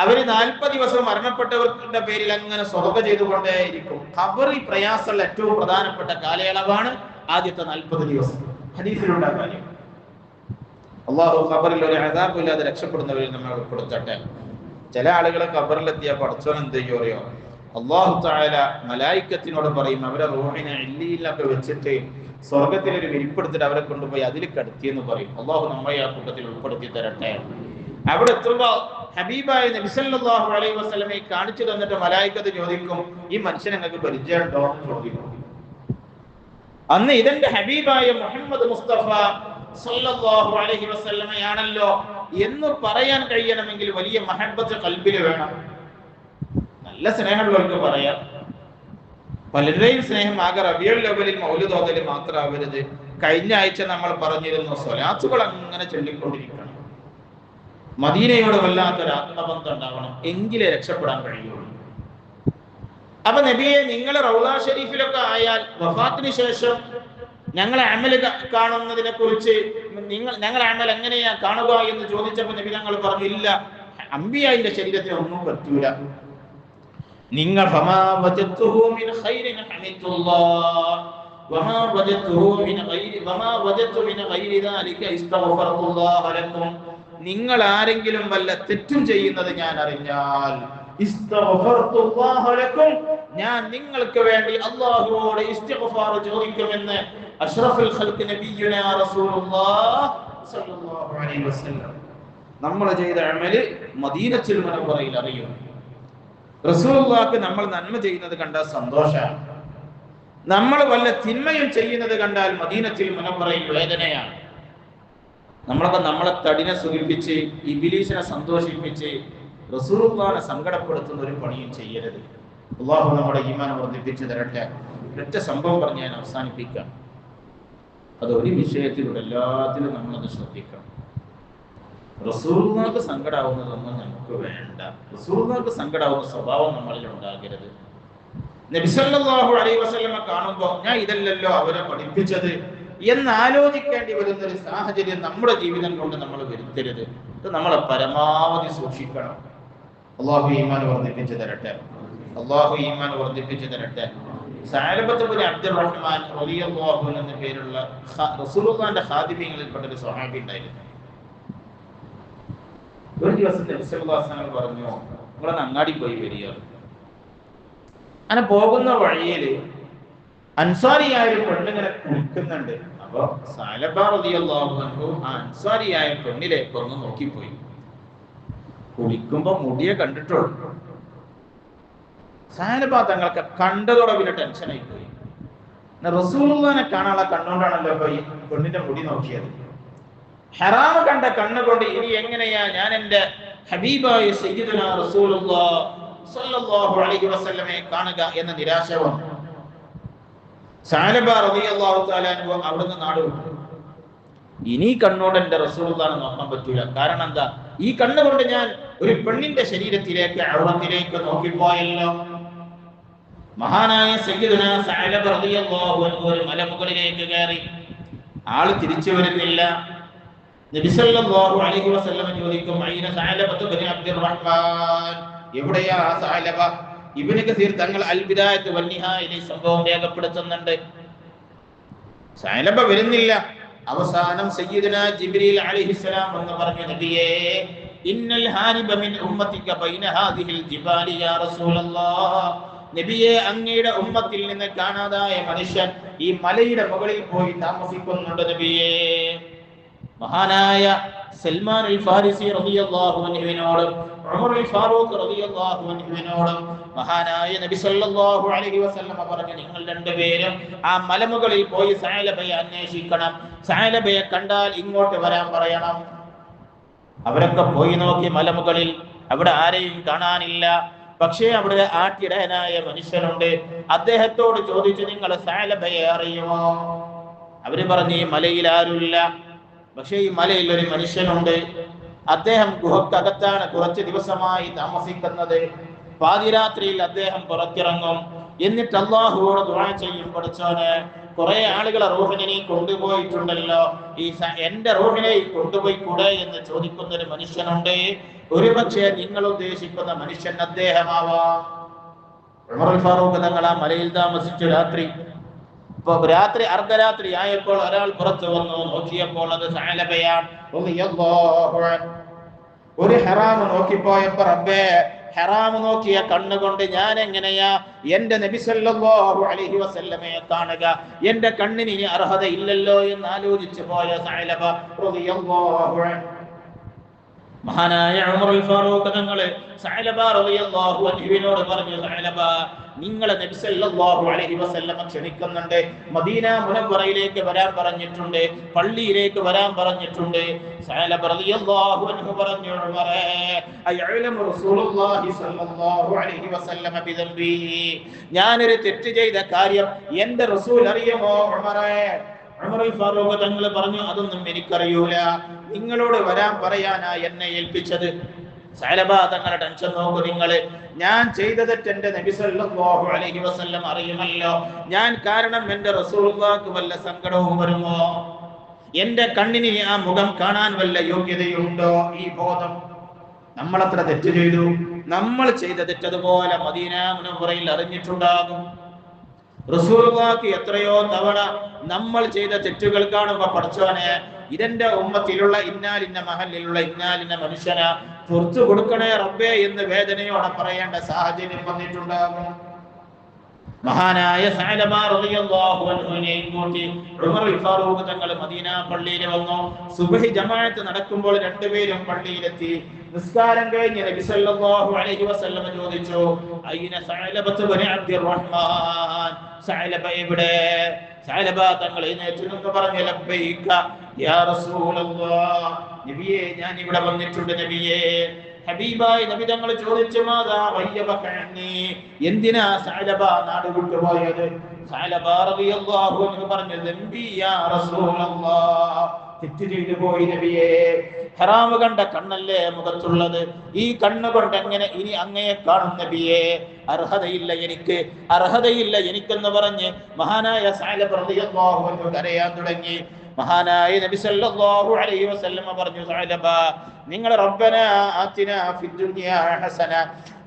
അവര് 40 ദിവസം മരണപ്പെട്ടവരുടെ പേരിൽ അങ്ങനെ സ്വതക ചെയ്തുകൊണ്ടേയിരിക്കും. ഖബറിൽ പ്രയാസമുള്ള ഏറ്റവും പ്രധാനപ്പെട്ട കാലയളവാണ് ആദ്യത്തെ 40 ദിവസം. ഹദീസിലുള്ള കാര്യം. അല്ലാഹു ഖബറിൽ ഒരു അദാബും ഇല്ലാതെ രക്ഷപ്പെടുന്നവരിൽ നമ്മൾ ഉൾപ്പെടുത്തട്ടെ. ചില ആളുകൾ ഖബറിലെത്തിയ പടച്ചോൻ എന്ത് ചെയ്യോ? അല്ലാഹു തആല മലായിക്കത്തിനോട് പറയും, അവരെ റൂഹിനെ ഇല്ലിയിലൊക്കെ വെച്ചിട്ട് സ്വർഗത്തിലൊരു വിരിപ്പെടുത്തിട്ട് അവരെ കൊണ്ടുപോയി അതിൽ കടത്തിയെന്ന് പറയും. അല്ലാഹു നമ്മെ ആ കൂട്ടത്തിൽ ഉൾപ്പെടുത്തി തരട്ടെ. അവിടെ എത്തുമ്പോ ഹബീബായ നബി സല്ലല്ലാഹു അലൈഹി വസല്ലമയെ കാണിച്ചു തന്നിട്ട് മലായിക്കത്ത് ചോദിക്കും, ഈ മനുഷ്യൻ നിങ്ങൾക്ക് പരിചയമുണ്ടോ എന്ന് ചോദിക്കും. അന്ന് ഇതെന്റെ ഹബീബായ മുഹമ്മദ് മുസ്തഫ സല്ലല്ലാഹു അലൈഹി വസല്ലമയാണല്ലോ എന്ന് പറയാൻ കഴിയണമെങ്കിൽ വലിയ മഹബ്ബത്ത് ഖൽബിൽ വേണം. നല്ല സ്നേഹമുള്ളവർക്ക് പറയാം. പലരുടെയും സ്നേഹം ആകെ റബീഉൽ അവ്വലിൽ മൗലിദ് ഓതൽ മാത്രമാവരുത്. കഴിഞ്ഞ ആഴ്ച നമ്മൾ പറഞ്ഞിരുന്നു, സ്വലാത്തുകൾ അങ്ങനെ ചൊല്ലിക്കൊണ്ടിരിക്കണം. മദീനയോട് വല്ലാത്തൊരു ആത്മബന്ധം ഉണ്ടാവണം, എങ്കിലേ രക്ഷപ്പെടാൻ കഴിയുള്ളൂ. അപ്പൊ നബിയെ, നിങ്ങൾ റൗള ഷരീഫിലൊക്കെ ആയാൽ വഫാത്തിന് ശേഷം ഞങ്ങളെ അമൽ കാണുന്നതിനെ കുറിച്ച് ഞങ്ങളെ അമൽ എങ്ങനെയാ കാണുക എന്ന് ചോദിച്ചപ്പോൾ നബി ഞങ്ങൾ പറഞ്ഞു, ഇല്ല, അംബിയായിന്റെ ശരീരത്തിന് ഒന്നും പറ്റൂല. നിങ്ങൾ നിങ്ങൾ ആരെങ്കിലും വല്ല തെറ്റും ചെയ്യുന്നത് ഞാൻ അറിഞ്ഞാൽ ഞാൻ നിങ്ങൾക്ക് വേണ്ടി അല്ലാഹുവോട് ഇസ്തിഗ്ഫാർ ചോദിക്കുമെന്ന് അഷ്റഫുൽ ഖൽഖ് നബിയുനാ റസൂലുള്ളാഹി സ്വല്ലല്ലാഹു അലൈഹി വസല്ലം നമ്മൾ ചെയ്ത അമൽ മദീനത്തുൽ മുനവ്വറയിൽ അറിയും. റസൂലുള്ളാഹിക്ക് നമ്മൾ നന്മ ചെയ്യുന്നത് കണ്ടാൽ സന്തോഷമാണ്. നമ്മൾ വല്ല തിന്മയും ചെയ്യുന്നത് കണ്ടാൽ മദീനത്തുൽ മുനവ്വറയിൽ വേദനയാണ്. നമ്മളൊക്കെ നമ്മളെ തടിനെ സുഖിപ്പിച്ച് ഇബ്ലീസിനെ സന്തോഷിപ്പിച്ച് റസൂലുള്ളാഹിനെ സങ്കടപ്പെടുത്തുന്ന ഒരു പണിയും ചെയ്യരുത്. അല്ലാഹു നമ്മുടെ ഈമാൻ വർദ്ധിപ്പിച്ചു തരട്ടെ. ഒറ്റ സംഭവം പറഞ്ഞ് ഞാൻ അവസാനിപ്പിക്കാം. അതൊരു വിഷയത്തിലൂടെ എല്ലാത്തിലും നമ്മളത് ശ്രദ്ധിക്കണം. റസൂലുള്ളാഹിക്ക് സങ്കടാവുന്നതൊന്നും നമുക്ക് വേണ്ട. റസൂലുള്ളാഹിക്ക് സങ്കടാവുന്ന സ്വഭാവം നമ്മളിൽ ഉണ്ടാകരുത്. നബി സല്ലല്ലാഹു അലൈഹി വസല്ലമ കാണുമ്പോൾ ഞാൻ ഇതല്ലല്ലോ അവരെ പഠിപ്പിച്ചത് എന്ന് ആലോചിക്കേണ്ടി വരുന്ന ഒരു സാഹചര്യം നമ്മുടെ ജീവിതം കൊണ്ട് നമ്മൾ വരുത്തരുത്. ഇത് നമ്മളെ പരമാവധി സൂക്ഷിക്കണം. അല്ലാഹു ഈമാൻ വർദ്ധിപ്പിച്ചു തരട്ടെ. അല്ലാഹു ഈമാൻ വർദ്ധിപ്പിച്ചു തരട്ടെ. സഅലബത്ത് ഇബ്നു അബ്ദുറഹ്മാൻ റളിയല്ലാഹു അൻഹു എന്ന പേരുള്ള റസൂലുള്ളാഹിന്റെ ഖാദിമീങ്ങളിൽപ്പെട്ട ഒരു സ്വഹാബി ഉണ്ടായിരുന്നു. ഒരു ദിവസം നബി സല്ലല്ലാഹു അലൈഹി വസല്ലം പറഞ്ഞു, നിങ്ങൾ അങ്ങാടി പോയി വരിക. അങ്ങനെ പോകുന്ന വഴിയിൽ അൻസാരിയായ ഒരു പെണ്ണിങ്ങനെ കുളിക്കുന്നുണ്ട്. അപ്പൊ സഅലബ റളിയല്ലാഹു അൻഹു ആ അൻസാരിയായ പെണ്ണിലേക്ക് ഒന്ന് നോക്കിപ്പോയി. കുളിക്കുമ്പോ മുടിയെ കണ്ടിട്ടുള്ളൂ. സഅലബ തങ്ങൾക്ക് കണ്ടതോടെ പിന്നെ ടെൻഷനായി പോയി. റസൂലുള്ളാഹിനെ കാണാനുള്ള കണ്ണുകൊണ്ടാണല്ലോ ഈ പെണ്ണിന്റെ മുടി നോക്കിയത്. ഹറാമ് കണ്ട കണ്ണുകൊണ്ട് ഇനി എങ്ങനെയാ ഞാൻ എന്റെ ഹബീബായ സയ്യിദുനാ റസൂലുള്ളാഹി സ്വല്ലല്ലാഹു അലൈഹി വസല്ലമയെ കാണുക എന്ന നിരാശ വന്നു. സഅലബ റളിയല്ലാഹു തആല അൻഹു അവിടുന്ന് നാട് വിട്ടു. ഇനി കണ്ണോട് എന്റെ റസൂലുള്ളാഹിനെ നോക്കാൻ പറ്റൂല. കാരണം എന്താ? ഈ കണ്ണുകൊണ്ട് ഞാൻ ഒരു പെണ്ണിന്റെ ശരീരത്തിലേക്ക് ഔറത്തിലേക്ക് നോക്കിപ്പോയല്ലോ. മഹാനായ സയ്യിദുനാ സഅലബ റളിയല്ലാഹു അൻഹു ഒരു മലമുകളിലേക്ക് കയറി. ആള് തിരിച്ചു വരുന്നില്ല. നബി സല്ലല്ലാഹു അലൈഹി വസല്ലം ചോദിക്കും, അയ്ന സഅലബത്തു ബിൻ അബ്ദുറഹ്മാൻ, എവിടെയാ സഅലബ? ഇബ്നു കസീർ തങ്ങൾ അൽ ബിദായത്ത് വൻ നിഹായയിൽ സംഭവം രേഖപ്പെടുത്തുന്നുണ്ട്. സഅലബ വരുന്നില്ല. അവസാനം സയ്യിദുനാ ജിബ്രീൽ അലൈഹിസ്സലാം എന്ന് പറഞ്ഞു, നബിയേ ഇന്നൽ ഹാരിബ മിൻ ഉമ്മതിക ബൈന ഹാദിഹിൽ ജിബാലി യാ റസൂലല്ലാഹ്, നബിയെ അങ്ങയുടെ ഉമ്മത്തിൽ നിന്ന് കാണാതായ മനുഷ്യൻ ഈ മലയുടെ മുകളിൽ പോയി താമസിക്കുന്നുണ്ട് നബിയേ. മഹാനായ സൽമാൻ അൽ ഫാരിസി റളിയല്ലാഹു അൻഹുവിനോടും ഉമർ അൽ ഫാറൂഖ് റളിയല്ലാഹു അൻഹുവിനോടും മഹാനായ നബി സല്ലല്ലാഹു അലൈഹി വസല്ലം പറഞ്ഞു, നിങ്ങൾ രണ്ടുപേരും ആ മലമുകളിൽ പോയി സഅലബയെ അന്വേഷിക്കണം. സഅലബയെ കണ്ടാൽ ഇങ്ങോട്ട് വരാൻ പറയണം. അവരൊക്കെ പോയി നോക്കി മലമുകളിൽ. അവിടെ ആരെയും കാണാനില്ല. പക്ഷേ അവിടെ ആട്ടിടയനായ മനുഷ്യനുണ്ട്. അദ്ദേഹത്തോട് ചോദിച്ചു, നിങ്ങൾ സഅലബയെ അറിയുമോ? അവര് പറഞ്ഞു, ഈ മലയിൽ ആരുമില്ല. പക്ഷേ ഈ മലയിൽ ഒരു മനുഷ്യനുണ്ട്. അദ്ദേഹം ഗുഹക്കകത്താണ് കുറച്ച് ദിവസമായി താമസിക്കുന്നത്. പാതിരാത്രിയിൽ അദ്ദേഹം പുറത്തിറങ്ങും. എന്നിട്ട് അല്ലാഹുവോട് ദുആ ചെയ്യും, പഠിച്ചോനെ കുറെ ആളുകളെ റൂഹിനെ നീ കൊണ്ടുപോയിട്ടുണ്ടല്ലോ, ഈ എന്റെ റൂഹിനെ കൊണ്ടുപോയി കൂടെ എന്ന് ചോദിക്കുന്ന ഒരു മനുഷ്യനുണ്ട്. ഒരുപക്ഷെ നിങ്ങൾ ഉദ്ദേശിക്കുന്ന മനുഷ്യൻ അദ്ദേഹമാവാം. ഉമർ അൽ ഫാറൂഖ് തങ്ങൾ ആ മലയിൽ താമസിച്ചു. രാത്രി അർദ്ധരാത്രി ആയപ്പോൾ ഒരാൾ പുറത്തു വന്നു. നോക്കിയപ്പോൾ അത് സഅലബയാണ്. ഒരു ഹറാമ് നോക്കിപ്പോയപ്പോ, റബ്ബേ ഹറാമ് നോക്കിയ കണ്ണുകൊണ്ട് ഞാൻ എങ്ങനെയാ എന്റെ നബി സല്ലല്ലാഹു അലൈഹി വസല്ലമയെ കാണുക? എന്റെ കണ്ണിന് ഇനി അർഹത ഇല്ലല്ലോ എന്ന് ആലോചിച്ചു പോയ സഅലബ റളിയല്ലാഹു അൻഹു. മഹാനായ ഉമർ അൽ ഫാറൂഖ് തങ്ങൾ സഅലബ റളിയല്ലാഹു അൻഹുവിനോട് പറഞ്ഞു, സഅലബ നിങ്ങളെ നബി സല്ലല്ലാഹു അലൈഹി വസല്ലം ക്ഷണിക്കുന്നുണ്ട്. മദീന മുനവ്വറയിലേക്ക് വരാൻ പറഞ്ഞിട്ടുണ്ട്. പള്ളിയിലേക്ക് വരാൻ പറഞ്ഞിട്ടുണ്ട്. സഅലബ റളിയല്ലാഹു അൻഹു പറഞ്ഞു, ഉമറേ അയഅലമു റസൂലുള്ളാഹി സ്വല്ലല്ലാഹു അലൈഹി വസല്ലം ബിദംബി, ഞാനൊരു തെറ്റ് ചെയ്ത കാര്യം എന്റെ റസൂൽ അറിയുമോ ഉമറേ? ഉമർ അൽ ഫാറൂഖ് തങ്ങൾ പറഞ്ഞു, അതൊന്നും എനിക്കറിയൂല. നിങ്ങളോട് വരാൻ പറയാനാ എന്നെ ഏൽപ്പിച്ചത്. സഅലബ തങ്ങളുടെ ടെൻഷൻ നോക്കൂ നിങ്ങൾ. ഞാൻ ചെയ്ത തെറ്റ് എന്റെ നബി സല്ലല്ലാഹു അലൈഹി വസല്ലം അറിയുമല്ലോ. ഞാൻ കാരണം എന്റെ റസൂലുള്ളാഹിക്ക് വല്ല സങ്കടവും വരുമോ? എന്റെ കണ്ണിന് ആ മുഖം കാണാൻ വല്ല യോഗ്യതയുണ്ടോ? ഈ ബോധം. നമ്മൾ അത്ര തെറ്റ് ചെയ്തു. നമ്മൾ ചെയ്ത തെറ്റതുപോലെ മദീന മുനവ്വറയിൽ അറിഞ്ഞിട്ടുണ്ടാകും. റസൂലുള്ളാഹിക്ക് എത്രയോ തവണ നമ്മൾ ചെയ്ത തെറ്റുകൾ കാണുമ്പോ, പഠിച്ചോനെ ഇതെന്റെ ഉമ്മത്തിലുള്ള ഇന്നാലിന്ന മഹലിലുള്ള ഇന്നാലിന്ന മനുഷ്യന് പുറത്തു കൊടുക്കണേ റബ്ബേ എന്ന് വേദനയോടെ പറയേണ്ട സാഹചര്യം വന്നിട്ടുണ്ടാകും. മഹാനായ സഅലബ റളിയല്ലാഹു അൻഹുവിനെയും കൂട്ടി ഉമർ അൽ ഫാറൂഖ് തങ്ങൾ മദീന പള്ളിയിൽ വന്നു. സുബ്ഹി ജമാഅത്ത് നടക്കുമ്പോൾ രണ്ടുപേരും പള്ളിയിലെത്തി. നിസ്കാരം കഴിഞ്ഞ് നബി സല്ലല്ലാഹു അലൈഹി വസല്ലം ചോദിച്ചു, അയ്ന സഅലബത്തു ബിൻ അബ്ദുറഹ്മാൻ, സഅലബ എവിടെ? സഅലബ തങ്ങൾ എഴുന്നേറ്റ് പറഞ്ഞു, ലബ്ബൈക യാ റസൂലല്ലാഹ്, നബിയേ ഞാൻ ഇവിടെ വന്നിട്ടുണ്ട് നബിയേ. ഹബീബായ നബി തങ്ങൾ ചോദിച്ചു, മാദാ വയ്യബകഅനി, എന്തിനാ സഅലബ നാട് വിട്ടുപോയത്? സഅലബ റളിയല്ലാഹു അൻഹു പറഞ്ഞു, ദംബി യാ റസൂലല്ലാഹ്, തെറ്റ് ചെയ്തു പോയി നബിയേ. ഹറാം കണ്ട കണ്ണല്ലേ മുഖത്തുള്ളത്, ഈ കണ്ണുകൊണ്ട് എങ്ങനെ ഇനി അങ്ങയെ കാണും നബിയേ? അർഹതയില്ല എനിക്കെന്ന് പറഞ്ഞ് മഹാനായ സഅലബ റളിയല്ലാഹു അൻഹു കരയാൻ തുടങ്ങി. മഹാനായ നബി സല്ലല്ലാഹു അലൈഹി വസല്ലം പറഞ്ഞു, സഅലബ, നിങ്ങൾ റബ്ബനാ ആതിനാ ഫിദ് ദുനിയാ ഹസന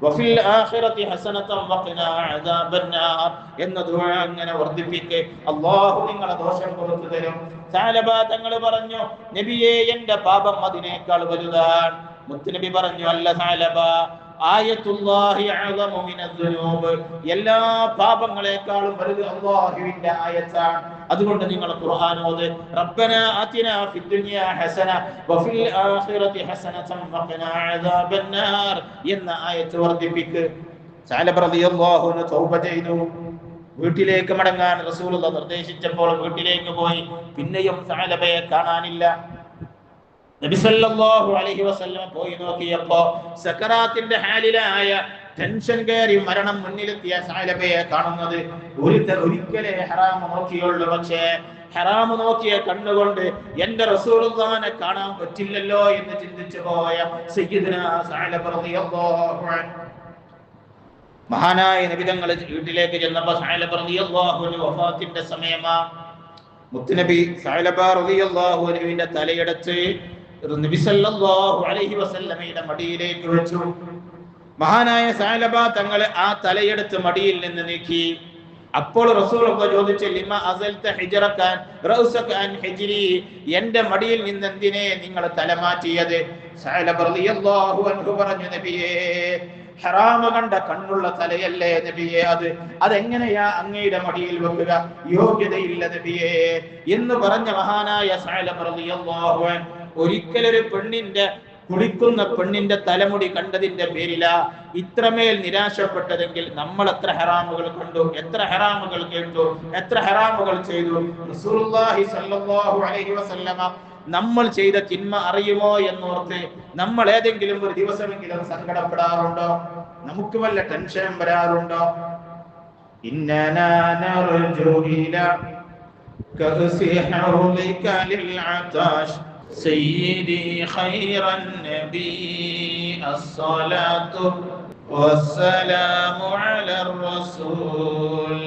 വഫിൽ ആഖിറതി ഹസനതൻ വഖിനാ അദാബന്നാർ എന്ന ദുആ അങ്ങനെ വർദ്ധിപ്പിക്ക്, അല്ലാഹു നിങ്ങളെ ദോഷം പുറത്തു തരും. സഅലബ തങ്ങൾ പറഞ്ഞു, നബിയേ, എന്റെ പാപം അതിനേക്കാൾ വലുതാണ്. മുത്തുനബി പറഞ്ഞു, അല്ല സഅലബ, ആയത്തുല്ലാഹി അഅ്ളമു മിനദ്ദുനൂബ്, എല്ലാ പാപങ്ങളെക്കാളും വലുത് അല്ലാഹുവിന്റെ ആയത്താണ്. അതുകൊണ്ട് നിങ്ങൾ ഖുർആൻ ഓത്, റബ്ബനാ ആതിനാ ഫിദ് ദുനിയാ ഹസന വഫിൽ ആഖിറതി ഹസനതൻ വഖിനാ അദാബന്നാർ എന്ന ആയത്ത് വർദ്ധിപ്പിക്ക്. സഅലബ റളിയല്ലാഹു അൻഹു തൗബ ചെയ്തു. വീട്ടിലേക്ക് മടങ്ങാൻ റസൂലുള്ളാഹി നിർദ്ദേശിച്ചപ്പോൾ വീട്ടിലേക്ക് പോയി. പിന്നെയും സഅലബയെ കാണാനില്ല. നബി സല്ലല്ലാഹു അലൈഹി വസല്ലം പോയി നോക്കിയപ്പോ സക്കറാത്തിന്റെ ഹാലിലായ ടെൻഷൻ കയറി മരണം മുന്നിലെത്തിയ സഅലബയെ കാണുന്നത്. ഒരിക്കലേ ഹറാം നോക്കിയുള്ളൂ, പക്ഷേ ഹറാം നോക്കിയ കണ്ണുകൊണ്ട് എന്റെ റസൂലുള്ളാഹിനെ കാണാൻ പറ്റില്ലല്ലോ എന്ന് ചിന്തിച്ചു പോയ സയ്യിദുനാ സഅലബ റളിയല്ലാഹു അൻഹു മഹാനായ നബി തങ്ങൾ വീട്ടിലേക്ക് ചെന്നപ്പോൾ സഅലബ റളിയല്ലാഹു അൻഹു വഫാത്തിന്റെ സമയമാ. മുത്തുനബി സഅലബ റളിയല്ലാഹു അൻഹുവിന്റെ തലയെടുത്ത് നബി സല്ലല്ലാഹു അലൈഹി വസല്ലമയുടെ മടിയിലേക്ക് വെച്ചു. മഹാനായ സഅലബ തങ്ങൾ ആ തലയെടുത്ത് മടിയിൽ നിന്ന് നീക്കി. അപ്പോൾ റസൂലുള്ളാഹി ചോദിച്ചു, ലിമ അസൽത ഹിജ്റക റൗസക അൻ ഹിജ്രി, എന്റെ മടിയിൽ നിന്ന് എന്തിനെ നിങ്ങൾ തല മാറ്റിയത്? സഅലബ റളിയല്ലാഹു അൻഹു പറഞ്ഞു, നബിയേ, ഹറാമ കണ്ട കണ്ണുള്ള തലയല്ലേ നബിയേ, അതെങ്ങനെയാ അങ്ങയുടെ മടിയിൽ വെക്കുക? യോഗ്യതയില്ല നബിയേ എന്ന് പറഞ്ഞ മഹാനായ സഅലബ റളിയല്ലാഹു അൻഹു ഒരിക്കലൊരു കുളിക്കുന്ന പെണ്ണിന്റെ തലമുടി കണ്ടതിന്റെ പേരിലാ ഇത്രമേൽ നിരാശപ്പെട്ടതെങ്കിൽ നമ്മൾ എത്ര ഹറാമുകൾ കണ്ടു, എത്ര ഹറാമുകൾ കേട്ടു, എത്ര ഹറാമുകൾ ചെയ്തു. റസൂലുള്ളാഹി സ്വല്ലല്ലാഹു അലൈഹി വസല്ലമ നമ്മൾ ചെയ്ത തിന്മ അറിയുമോ എന്നോർത്ത് നമ്മൾ ഏതെങ്കിലും ഒരു ദിവസമെങ്കിലും സങ്കടപ്പെടാറുണ്ടോ? നമുക്ക് വല്ല ടെൻഷനും വരാറുണ്ടോ? ഇന്നനാ നർജു ഇലാ കഅസി ഹൗലിക ലിൽ അതാഷ് സയ്യിദി ഖൈറൻ നബി അസ്സലാത്തു വസ്സലാമു അലർ റസൂൽ.